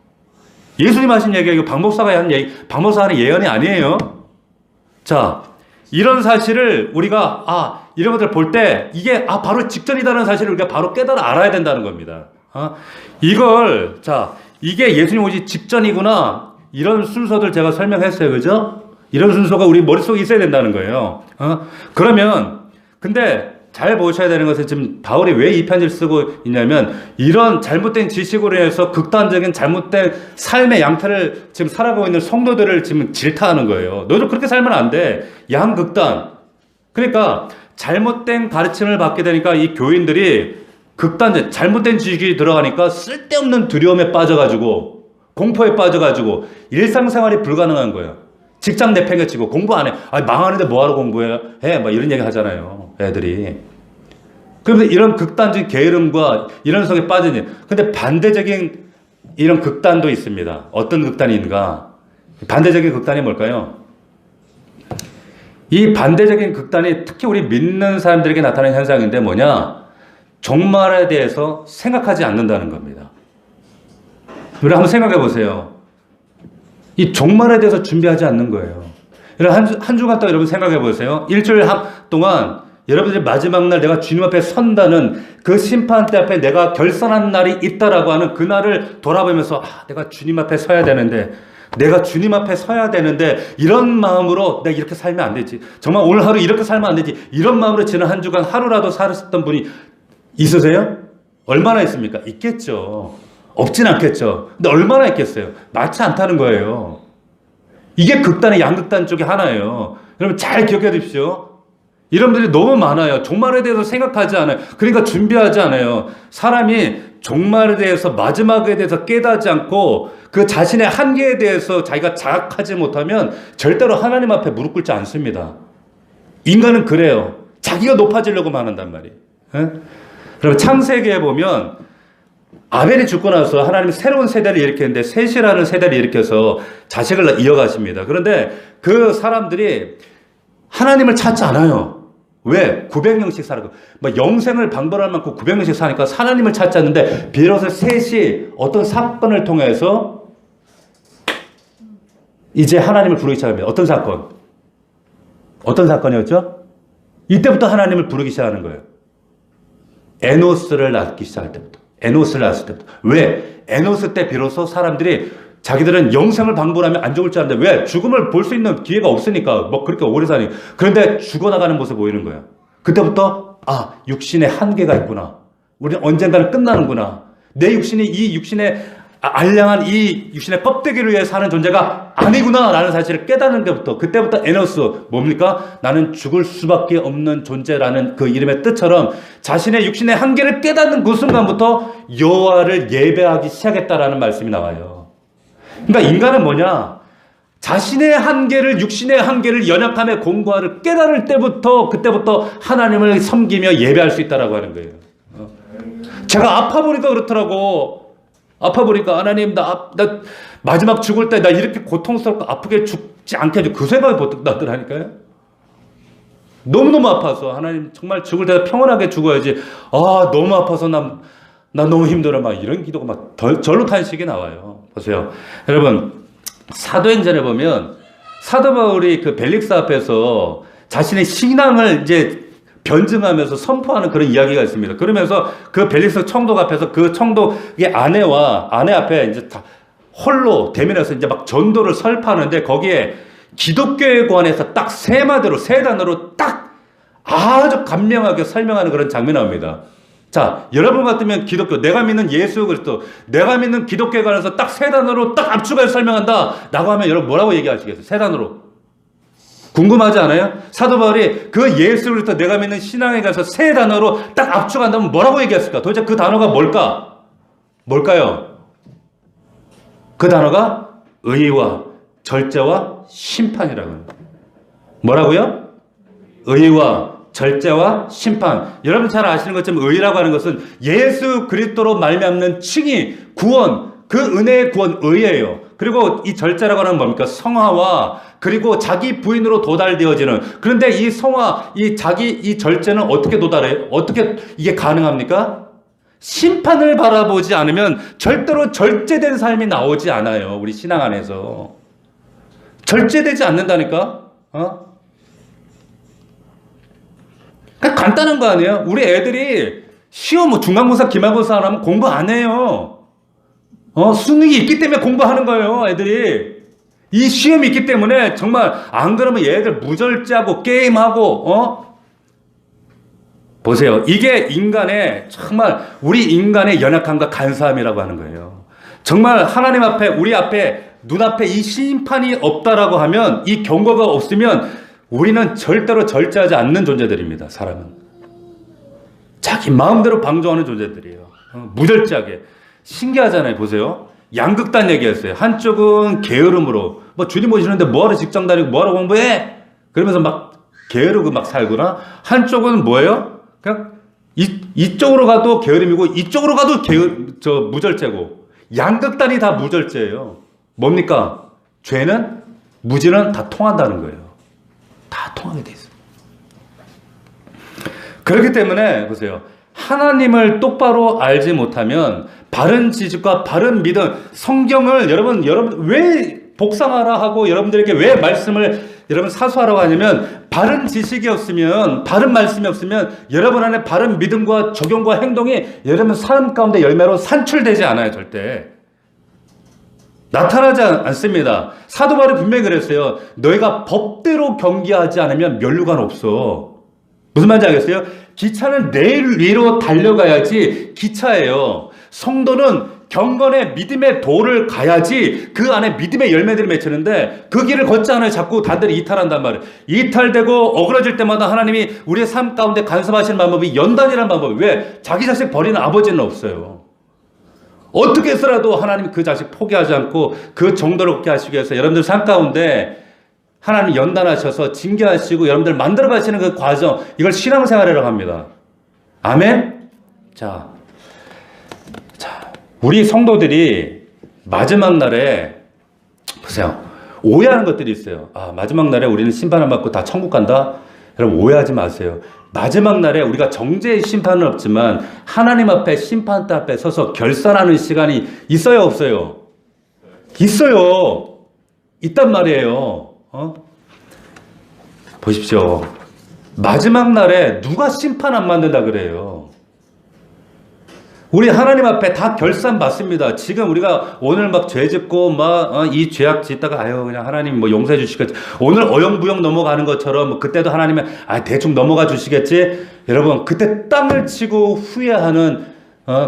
예수님 하신 얘기가 이거 박목사가 하는 얘기, 박목사 하는 예언이 아니에요. 자, 이런 사실을 우리가 이런 것들 볼 때 이게 바로 직전이다라는 사실을 우리가 바로 깨달아 알아야 된다는 겁니다. 이게 예수님 오시 직전이구나. 이런 순서들 제가 설명했어요. 그죠? 이런 순서가 우리 머릿속에 있어야 된다는 거예요. 그러면 근데 잘 보셔야 되는 것은 지금 바울이 왜 이 편지를 쓰고 있냐면 이런 잘못된 지식으로 해서 극단적인 잘못된 삶의 양태를 지금 살아가고 있는 성도들을 지금 질타하는 거예요. 너희들 그렇게 살면 안 돼. 양극단. 그러니까 잘못된 가르침을 받게 되니까 이 교인들이 잘못된 지식이 들어가니까 쓸데없는 두려움에 빠져가지고 공포에 빠져가지고 일상생활이 불가능한 거예요. 직장 내팽개치고 공부 안 해. 망하는데 뭐하러 공부해? 막 이런 얘기 하잖아요. 애들이. 그러면서 이런 극단적인 게으름과 이런 속에 빠지니. 근데 반대적인 이런 극단도 있습니다. 어떤 극단이 있는가? 반대적인 극단이 뭘까요? 이 반대적인 극단이 특히 우리 믿는 사람들에게 나타나는 현상인데 뭐냐? 종말에 대해서 생각하지 않는다는 겁니다. 우리 한번 생각해 보세요. 이 종말에 대해서 준비하지 않는 거예요. 한 주간 동안 여러분 생각해 보세요. 일주일 동안 여러분들이 마지막 날 내가 주님 앞에 선다는 그 심판대 앞에 내가 결산한 날이 있다라고 하는 그 날을 돌아보면서 내가 주님 앞에 서야 되는데 이런 마음으로 내가 이렇게 살면 안 되지. 정말 오늘 하루 이렇게 살면 안 되지. 이런 마음으로 지난 한 주간 하루라도 살았던 분이 있으세요? 얼마나 있습니까? 있겠죠. 없진 않겠죠. 근데 얼마나 있겠어요? 많지 않다는 거예요. 이게 극단의 양극단 쪽에 하나예요. 여러분 잘 기억해 두십시오. 이런 분들이 너무 많아요. 종말에 대해서 생각하지 않아요. 그러니까 준비하지 않아요. 사람이 종말에 대해서 마지막에 대해서 깨닫지 않고 그 자신의 한계에 대해서 자기가 자각하지 못하면 절대로 하나님 앞에 무릎 꿇지 않습니다. 인간은 그래요. 자기가 높아지려고만 한단 말이에요. 그러면 창세기에 보면 아벨이 죽고 나서 하나님이 새로운 세대를 일으켰는데 셋이라는 세대를 일으켜서 자식을 이어가십니다. 그런데 그 사람들이 하나님을 찾지 않아요. 왜? 900년씩 살고 영생을 방불할 만큼 900년씩 사니까 하나님을 찾지 않는데 비로소 셋이 어떤 사건을 통해서 이제 하나님을 부르기 시작합니다. 어떤 사건? 어떤 사건이었죠? 이때부터 하나님을 부르기 시작하는 거예요. 에노스를 낳기 시작할 때부터. 에노스를 낳았을 때부터. 왜? 에노스 때 비로소 사람들이 자기들은 영생을 방불하면 안 죽을 줄 알았는데 왜? 죽음을 볼 수 있는 기회가 없으니까 뭐 그렇게 오래 사니. 그런데 죽어나가는 모습 보이는 거야. 그때부터 육신의 한계가 있구나. 우리는 언젠가는 끝나는구나. 내 육신이 이 육신의 알량한 이 육신의 껍데기를 위해 사는 존재가 아니구나 라는 사실을 깨닫는 데부터 그때부터 에노스 뭡니까? 나는 죽을 수밖에 없는 존재라는 그 이름의 뜻처럼 자신의 육신의 한계를 깨닫는 그 순간부터 여호와를 예배하기 시작했다라는 말씀이 나와요. 그러니까 인간은 뭐냐? 자신의 한계를 육신의 한계를 연약함의 공고함을 깨달을 때부터 그때부터 하나님을 섬기며 예배할 수 있다라고 하는 거예요. 제가 아파 보니까 그렇더라고. 아파 보니까 하나님 나 마지막 죽을 때 나 이렇게 고통스럽고 아프게 죽지 않게 해줘. 그 생각이 보통 나더라니까요. 너무너무 아파서 하나님 정말 죽을 때 평온하게 죽어야지. 너무 아파서 나 너무 힘들어. 막 이런 기도가 막 절로 탄식이 나와요. 보세요. 여러분 사도행전에 보면 사도 바울이 그 벨릭스 앞에서 자신의 신앙을 이제 변증하면서 선포하는 그런 이야기가 있습니다. 그러면서 그 벨릭스 청독 앞에서 그 청독의 아내 앞에 이제 다 홀로 대면해서 이제 막 전도를 설파하는데 거기에 기독교에 관해서 딱 세 마디로 세 단어로 딱 아주 감명하게 설명하는 그런 장면이 나옵니다. 자, 여러분 같으면 기독교, 내가 믿는 예수 그리스도, 내가 믿는 기독교에 관해서 딱 세 단어로 딱 압축해서 설명한다 라고 하면 여러분 뭐라고 얘기하시겠어요? 세 단어로. 궁금하지 않아요? 사도 바울이 그 예수 그리스도 내가 믿는 신앙에 관해서 세 단어로 딱 압축한다면 뭐라고 얘기했을까? 도대체 그 단어가 뭘까요? 그 단어가 의와 절제와 심판이라고 합니다. 뭐라고요? 의와 절제와 심판. 여러분 잘 아시는 것처럼 의라고 하는 것은 예수 그리스도로 말미암는 칭의, 구원, 그 은혜의 구원, 의예요. 그리고 이 절제라고 하는 뭡니까? 성화와 그리고 자기 부인으로 도달되어지는. 그런데 이 성화, 이 절제는 어떻게 도달해요? 어떻게 이게 가능합니까? 심판을 바라보지 않으면 절대로 절제된 삶이 나오지 않아요. 우리 신앙 안에서. 절제되지 않는다니까? 간단한 거 아니에요? 우리 애들이 시험, 중간고사, 기말고사 하면 공부 안 해요. 수능이 있기 때문에 공부하는 거예요, 애들이. 이 시험이 있기 때문에 정말 안 그러면 얘들 무절제하고 게임하고, 보세요. 이게 인간의 정말 우리 인간의 연약함과 간사함이라고 하는 거예요. 정말 하나님 앞에 우리 앞에 눈앞에 이 심판이 없다라고 하면 이 경고가 없으면 우리는 절대로 절제하지 않는 존재들입니다. 사람은 자기 마음대로 방종하는 존재들이에요. 무절제하게. 신기하잖아요. 보세요. 양극단 얘기했어요. 한쪽은 게으름으로 주님 오시는데 뭐하러 직장 다니고 뭐하러 공부해? 그러면서 막 게으르고 막 살구나. 한쪽은 뭐예요? 그냥 이쪽으로 가도 게으름이고 이쪽으로 가도 무절제고. 양극단이 다 무절제예요. 뭡니까? 죄는 무지는 다 통한다는 거예요. 다 통하게 돼 있어요. 그렇기 때문에 보세요. 하나님을 똑바로 알지 못하면 바른 지식과 바른 믿음, 성경을 여러분 왜 복상하라 하고 여러분들에게 왜 말씀을 여러분 사수하라고 하냐면 바른 지식이 없으면 바른 말씀이 없으면 여러분 안에 바른 믿음과 적용과 행동이 여러분 삶 가운데 열매로 산출되지 않아요. 절대. 나타나지 않습니다. 사도 바울이 분명히 그랬어요. 너희가 법대로 경계하지 않으면 면류관 없어. 무슨 말인지 알겠어요? 기차는 내일 위로 달려가야지 기차예요. 성도는 경건의 믿음의 도를 가야지 그 안에 믿음의 열매들이 맺히는데 그 길을 걷지 않아요. 자꾸 단들이 이탈한단 말이에요. 이탈되고 어그러질 때마다 하나님이 우리의 삶 가운데 간섭하시는 방법이 연단이라는 방법이 왜? 자기 자식 버리는 아버지는 없어요. 어떻게 해서라도 하나님 그 자식 포기하지 않고 그 정도를 걷게 하시기 위해서 여러분들 삶 가운데 하나님 연단하셔서 징계하시고 여러분들 만들어 가시는 그 과정, 이걸 신앙생활이라고 합니다. 아멘? 자, 우리 성도들이 마지막 날에 보세요. 오해하는 것들이 있어요. 마지막 날에 우리는 심판을 받고 다 천국 간다? 여러분 오해하지 마세요. 마지막 날에 우리가 정죄의 심판은 없지만 하나님 앞에 심판대 앞에 서서 결산하는 시간이 있어요, 없어요? 있어요. 있단 말이에요. 보십시오. 마지막 날에 누가 심판 안 받는다 그래요? 우리 하나님 앞에 다 결산 받습니다. 지금 우리가 오늘 막 죄 짓고 이 죄악 짓다가 아유 그냥 하나님 뭐 용서해 주시겠지. 오늘 어영부영 넘어가는 것처럼 뭐 그때도 하나님은 대충 넘어가 주시겠지. 여러분 그때 땅을 치고 후회하는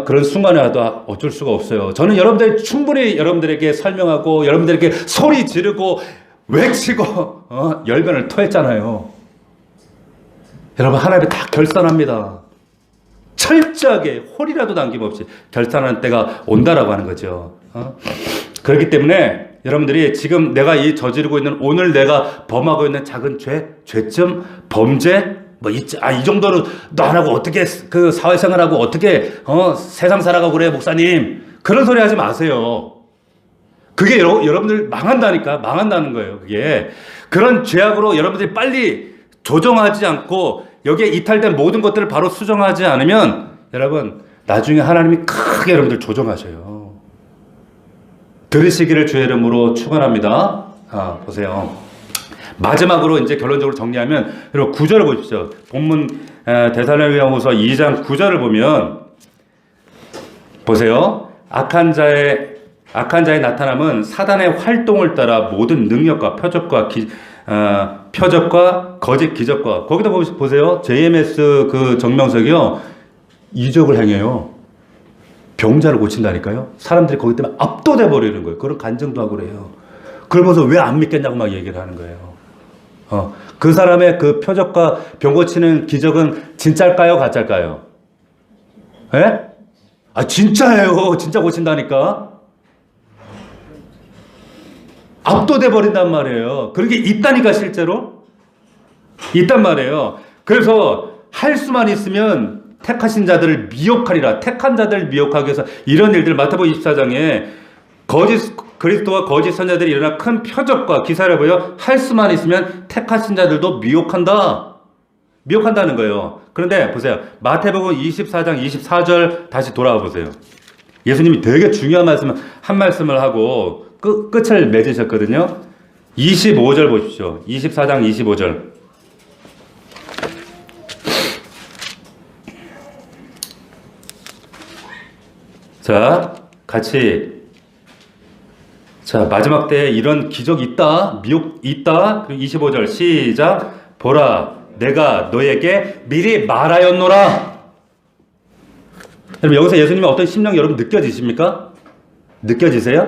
그런 순간이라도 어쩔 수가 없어요. 저는 여러분들이 충분히 여러분들에게 설명하고 여러분들에게 소리 지르고 외치고 열변을 토했잖아요. 여러분 하나님이 다 결산합니다. 철저하게 홀이라도 남김없이 결산하는 때가 온다라고 하는 거죠. 그렇기 때문에 여러분들이 지금 내가 이 저지르고 있는 오늘 내가 범하고 있는 작은 죄점, 범죄 이 정도로 너 안 하고 어떻게 그 사회생활하고 어떻게 세상 살아가고 그래 목사님 그런 소리 하지 마세요. 그게 여러분들 망한다는 거예요. 그게 그런 죄악으로 여러분들이 빨리 조정하지 않고 여기에 이탈된 모든 것들을 바로 수정하지 않으면 여러분 나중에 하나님이 크게 여러분들 조정하셔요. 들으시기를 주의 이름으로 축원합니다. 보세요. 마지막으로 이제 결론적으로 정리하면 여러분 9절을 보십시오. 본문 데살로니가후서 2장 9절을 보면 보세요. 악한 자의 나타남은 사단의 활동을 따라 모든 능력과 표적과 거짓 기적과 거기다 보세요. JMS 그 정명석이요. 이적을 행해요. 병자를 고친다니까요. 사람들이 거기 때문에 압도돼 버리는 거예요. 그런 간증도 하고 그래요. 그걸 보면서 왜 안 믿겠냐고 막 얘기를 하는 거예요. 그 사람의 그 표적과 병 고치는 기적은 진짜일까요? 가짜일까요? 예? 진짜예요. 진짜 고친다니까. 압도돼 버린단 말이에요. 그런 게 있다니까 실제로. 있단 말이에요. 그래서 할 수만 있으면 택하신 자들을 미혹하리라. 택한 자들을 미혹하기 위해서 이런 일들 마태복음 24장에 거짓 그리스도와 거짓 선자들이 일어나 큰 표적과 기사를 보여 할 수만 있으면 택하신 자들도 미혹한다는 거예요. 그런데 보세요. 마태복음 24장 24절 다시 돌아와 보세요. 예수님이 되게 중요한 한 말씀을 하고 끝을 맺으셨거든요. 25절 보십시오. 24장 25절. 자, 같이. 자, 마지막 때에 이런 기적 있다, 미혹 있다. 그리고 25절 시작. 보라, 내가 너에게 미리 말하였노라. 여러분 여기서 예수님의 어떤 심령 여러분 느껴지십니까? 느껴지세요?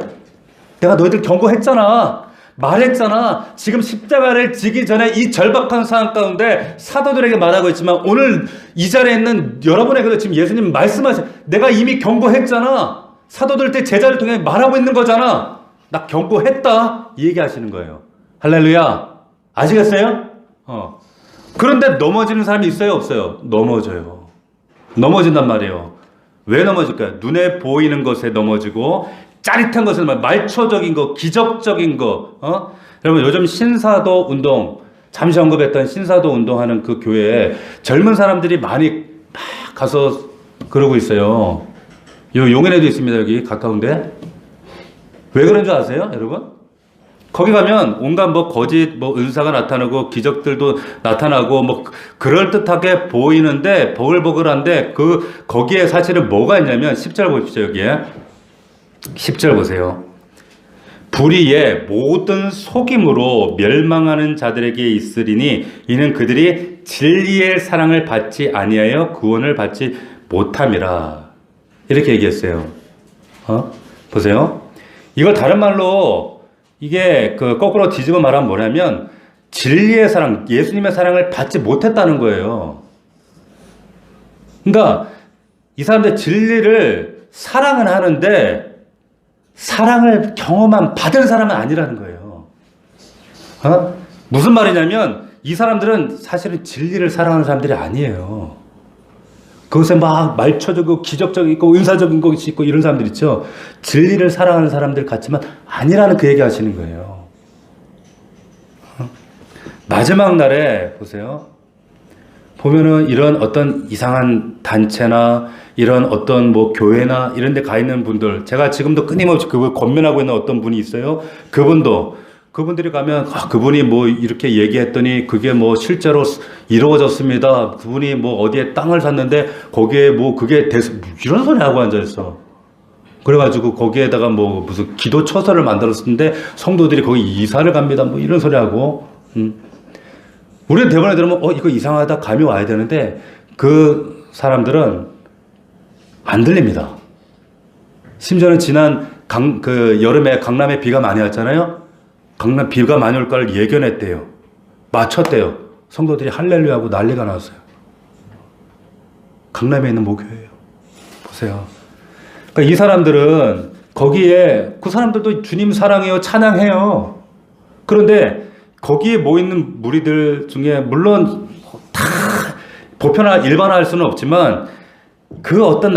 내가 너희들 경고했잖아. 말했잖아. 지금 십자가를 지기 전에 이 절박한 상황 가운데 사도들에게 말하고 있지만 오늘 이 자리에 있는 여러분에게도 지금 예수님 말씀하신 내가 이미 경고했잖아. 사도들 때 제자를 통해 말하고 있는 거잖아. 나 경고했다. 이 얘기하시는 거예요. 할렐루야. 아시겠어요? 그런데 넘어지는 사람이 있어요? 없어요? 넘어져요. 넘어진단 말이에요. 왜 넘어질까요? 눈에 보이는 것에 넘어지고 짜릿한 것은 말초적인 거, 기적적인 거. 여러분 요즘 신사도 운동, 잠시 언급했던 신사도 운동하는 그 교회에 젊은 사람들이 많이 막 가서 그러고 있어요. 요 용인에도 있습니다. 여기 가까운데. 왜 그런 줄 아세요, 여러분? 거기 가면 온갖 거짓 은사가 나타나고 기적들도 나타나고 그럴듯하게 보이는데 보글보글한데 거기에 사실은 뭐가 있냐면 10절 보십시오. 여기에 10절 보세요. 불의의 모든 속임으로 멸망하는 자들에게 있으리니 이는 그들이 진리의 사랑을 받지 아니하여 구원을 받지 못함이라. 이렇게 얘기했어요. 보세요. 이걸 다른 말로 이게 거꾸로 뒤집어 말하면 뭐냐면 진리의 사랑, 예수님의 사랑을 받지 못했다는 거예요. 그러니까 이 사람들 진리를 사랑은 하는데 사랑을 받은 사람은 아니라는 거예요. 무슨 말이냐면 이 사람들은 사실은 진리를 사랑하는 사람들이 아니에요. 그것에 말초적이고 기적적이고 은사적인 것이 있고 이런 사람들 있죠. 진리를 사랑하는 사람들 같지만 아니라는 그 얘기 하시는 거예요. 마지막 날에 보세요. 보면은 이런 어떤 이상한 단체나 이런 어떤 교회나 이런 데 가 있는 분들, 제가 지금도 끊임없이 그걸 권면하고 있는 어떤 분이 있어요. 그분도 그분들이 가면 그분이 뭐 이렇게 얘기했더니 그게 뭐 실제로 이루어졌습니다. 그분이 뭐 어디에 땅을 샀는데 거기에 뭐 그게 이런 소리 하고 앉아있어. 그래가지고 거기에다가 뭐 무슨 기도 처서를 만들었는데 성도들이 거기 이사를 갑니다. 뭐 이런 소리 하고. 우리는 대본에 들으면 이거 이상하다 감이 와야 되는데 그 사람들은 안 들립니다. 심지어는 지난 여름에 강남에 비가 많이 왔잖아요. 강남 비가 많이 올 걸 예견했대요. 맞췄대요. 성도들이 할렐루야 하고 난리가 났어요. 강남에 있는 모교예요. 보세요. 그러니까 이 사람들은 거기에 그 사람들도 주님 사랑해요, 찬양해요. 그런데 거기에 모이는 무리들 중에 물론 다 일반화할 수는 없지만 그 어떤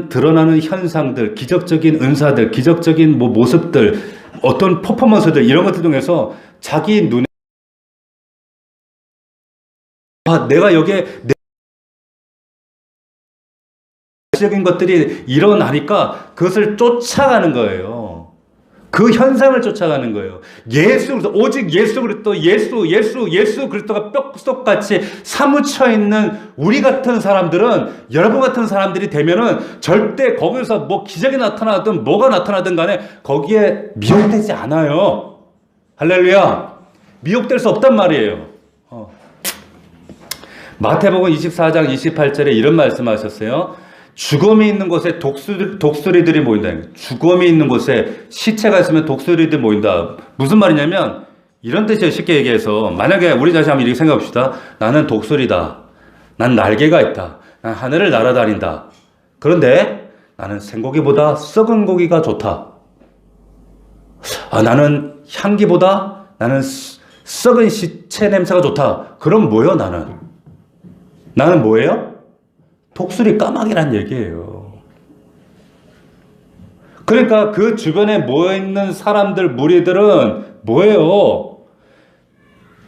드러나는 현상들, 기적적인 은사들, 기적적인 뭐 모습들, 어떤 퍼포먼스들 이런 것들 중에서 자기 눈에 내가 여기에 적인 것들이 일어나니까 그것을 쫓아가는 거예요. 그 현상을 쫓아가는 거예요. 오직 예수 그리스도, 예수 그리스도가 뼛속같이 사무쳐 있는 우리 같은 사람들은, 여러분 같은 사람들이 되면은 절대 거기서 뭐 기적이 나타나든 뭐가 나타나든 간에 거기에 미혹되지 않아요. 할렐루야. 미혹될 수 없단 말이에요. 마태복음 24장 28절에 이런 말씀하셨어요. 죽음이 있는 곳에 독수리들이 모인다. 죽음이 있는 곳에 시체가 있으면 독수리들이 모인다. 무슨 말이냐면 이런 뜻이에요. 쉽게 얘기해서 만약에 우리 자신 한번 이렇게 생각합시다. 나는 독수리다. 난 날개가 있다. 난 하늘을 날아다닌다. 그런데 나는 생고기보다 썩은 고기가 좋다. 나는 향기보다 나는 썩은 시체 냄새가 좋다. 그럼 뭐예요 나는? 나는 뭐예요? 독수리 까마귀란 얘기예요. 그러니까 그 주변에 모여있는 사람들, 무리들은 뭐예요?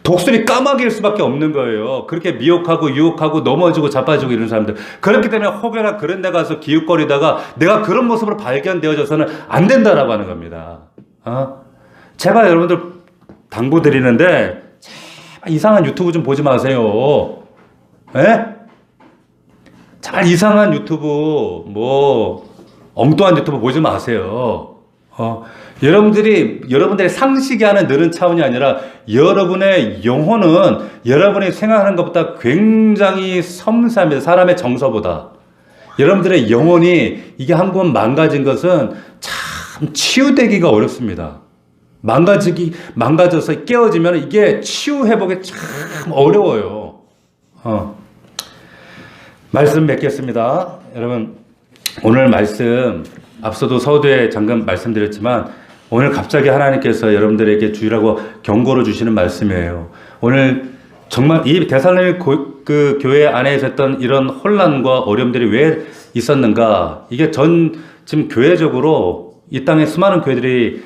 독수리 까마귀일 수밖에 없는 거예요. 그렇게 미혹하고 유혹하고 넘어지고 자빠지고 이런 사람들. 그렇기 때문에 혹여나 그런 데 가서 기웃거리다가 내가 그런 모습으로 발견되어져서는 안 된다라고 하는 겁니다. 제발 여러분들 당부드리는데 제발 이상한 유튜브 좀 보지 마세요. 예? 잘 이상한 유튜브, 엉뚱한 유튜브 보지 마세요. 여러분들의 상식이 하는 늘은 차원이 아니라 여러분의 영혼은 여러분이 생각하는 것보다 굉장히 섬세합니다. 사람의 정서보다. 여러분들의 영혼이 이게 한번 망가진 것은 참 치유되기가 어렵습니다. 망가져서 깨어지면 이게 치유 회복이 참 어려워요. 말씀 맺겠습니다. 여러분, 오늘 말씀, 앞서도 서두에 잠깐 말씀드렸지만, 오늘 갑자기 하나님께서 여러분들에게 주의라고 경고를 주시는 말씀이에요. 오늘 정말 이 데살로니가 그 교회 안에서 했던 이런 혼란과 어려움들이 왜 있었는가? 이게 지금 교회적으로 이 땅에 수많은 교회들이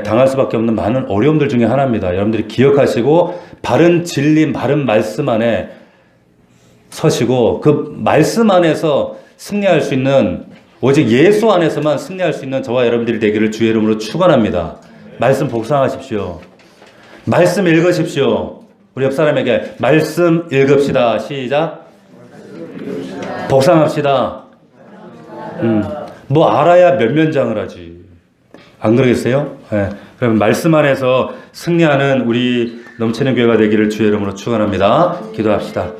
당할 수밖에 없는 많은 어려움들 중에 하나입니다. 여러분들이 기억하시고, 바른 진리, 바른 말씀 안에 서시고 그 말씀 안에서 승리할 수 있는, 오직 예수 안에서만 승리할 수 있는 저와 여러분들이 되기를 주의 이름으로 축원합니다. 말씀 복상하십시오. 말씀 읽으십시오. 우리 옆 사람에게 말씀 읽읍시다. 시작. 복상합시다. 뭐 알아야 몇면장을 하지. 안 그러겠어요? 네. 그럼 말씀 안에서 승리하는 우리 넘치는 교회가 되기를 주의 이름으로 축원합니다. 기도합시다.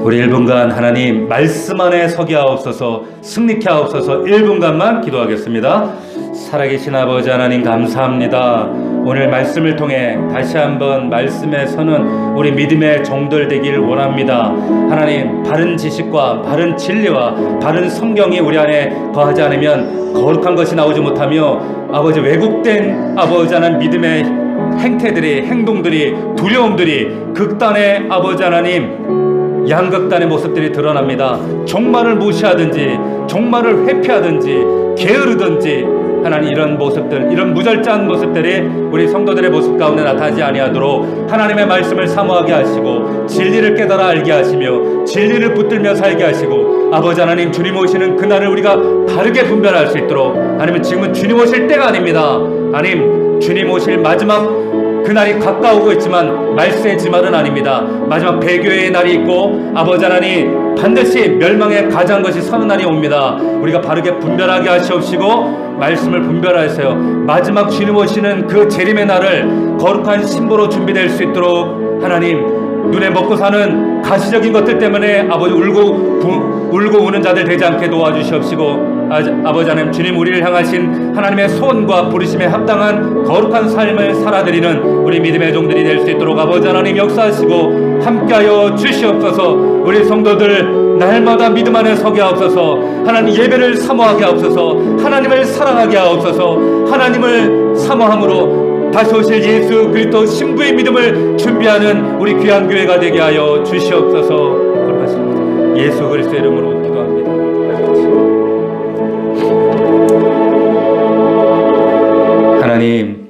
우리 1분간 하나님 말씀 안에 서게 하옵소서, 승리케 하옵소서. 1분간만 기도하겠습니다. 살아계신 아버지 하나님 감사합니다. 오늘 말씀을 통해 다시 한번 말씀에 서는 우리 믿음의 종들 되길 원합니다. 하나님, 바른 지식과 바른 진리와 바른 성경이 우리 안에 거하지 않으면 거룩한 것이 나오지 못하며 아버지 왜곡된 아버지 하나님 믿음의 행태들이, 행동들이, 두려움들이 극단의 아버지 하나님 양극단의 모습들이 드러납니다. 종말을 무시하든지 종말을 회피하든지 게으르든지 하나님 이런 모습들, 이런 무절제한 모습들이 우리 성도들의 모습 가운데 나타나지 아니하도록 하나님의 말씀을 사모하게 하시고 진리를 깨달아 알게 하시며 진리를 붙들며 살게 하시고 아버지 하나님 주님 오시는 그날을 우리가 바르게 분별할 수 있도록, 하나님은 지금은 주님 오실 때가 아닙니다. 하나님 주님 오실 마지막 그날이 가까우고 있지만 말세지말은 아닙니다. 마지막 배교의 날이 있고 아버지 하나님 반드시 멸망의 가장 것이 서는 날이 옵니다. 우리가 바르게 분별하게 하시옵시고 말씀을 분별하세요. 마지막 주님 오시는 그 재림의 날을 거룩한 신부로 준비될 수 있도록 하나님 눈에 먹고 사는 가시적인 것들 때문에 아버지 울고 우는 자들 되지 않게 도와주시옵시고 아버지 하나님 주님 우리를 향하신 하나님의 소원과 부르심에 합당한 거룩한 삶을 살아드리는 우리 믿음의 종들이 될 수 있도록 아버지 하나님 역사하시고 함께하여 주시옵소서. 우리 성도들 날마다 믿음 안에 서게 하옵소서. 하나님 예배를 사모하게 하옵소서. 하나님을 사랑하게 하옵소서. 하나님을 사모함으로 다시 오실 예수 그리스도 신부의 믿음을 준비하는 우리 귀한 교회가 되게 하여 주시옵소서. 예수 그리스도의 이름으로 기도합니다. 하나님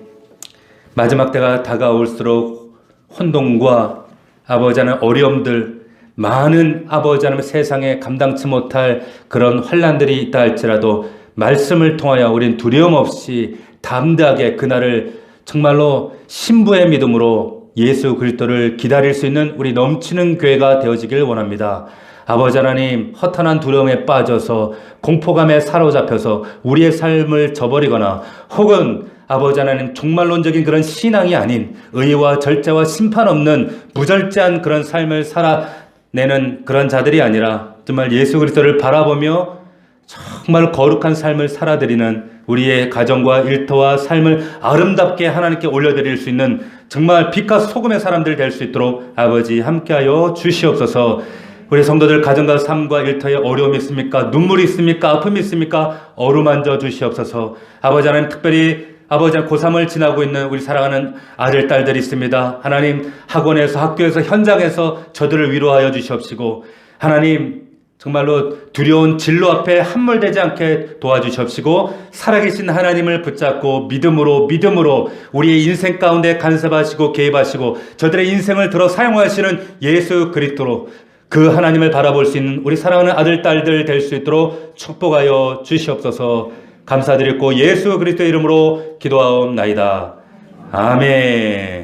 마지막 때가 다가올수록 혼돈과 아버지 하나님 어려움들 많은 아버지 하나님 세상에 감당치 못할 그런 환난들이 있다 할지라도 말씀을 통하여 우린 두려움 없이 담대하게 그날을 정말로 신부의 믿음으로 예수 그리스도를 기다릴 수 있는 우리 넘치는 교회가 되어지길 원합니다. 아버지 하나님 허탄한 두려움에 빠져서 공포감에 사로잡혀서 우리의 삶을 저버리거나 혹은 아버지 하나님 종말론적인 그런 신앙이 아닌 의와 절제와 심판 없는 무절제한 그런 삶을 살아내는 그런 자들이 아니라 정말 예수 그리스도를 바라보며 정말 거룩한 삶을 살아드리는 우리의 가정과 일터와 삶을 아름답게 하나님께 올려드릴 수 있는 정말 빛과 소금의 사람들 될 수 있도록 아버지 함께하여 주시옵소서. 우리 성도들 가정과 삶과 일터에 어려움이 있습니까? 눈물이 있습니까? 아픔이 있습니까? 어루만져 주시옵소서. 아버지 하나님 특별히 아버지 고3을 지나고 있는 우리 사랑하는 아들, 딸들이 있습니다. 하나님 학원에서 학교에서 현장에서 저들을 위로하여 주시옵시고 하나님 정말로 두려운 진로 앞에 함몰되지 않게 도와주시옵시고 살아계신 하나님을 붙잡고 믿음으로 우리의 인생 가운데 간섭하시고 개입하시고 저들의 인생을 들어 사용하시는 예수 그리스도로 그 하나님을 바라볼 수 있는 우리 사랑하는 아들, 딸들 될 수 있도록 축복하여 주시옵소서. 감사드리고 예수 그리스도의 이름으로 기도하옵나이다. 아멘.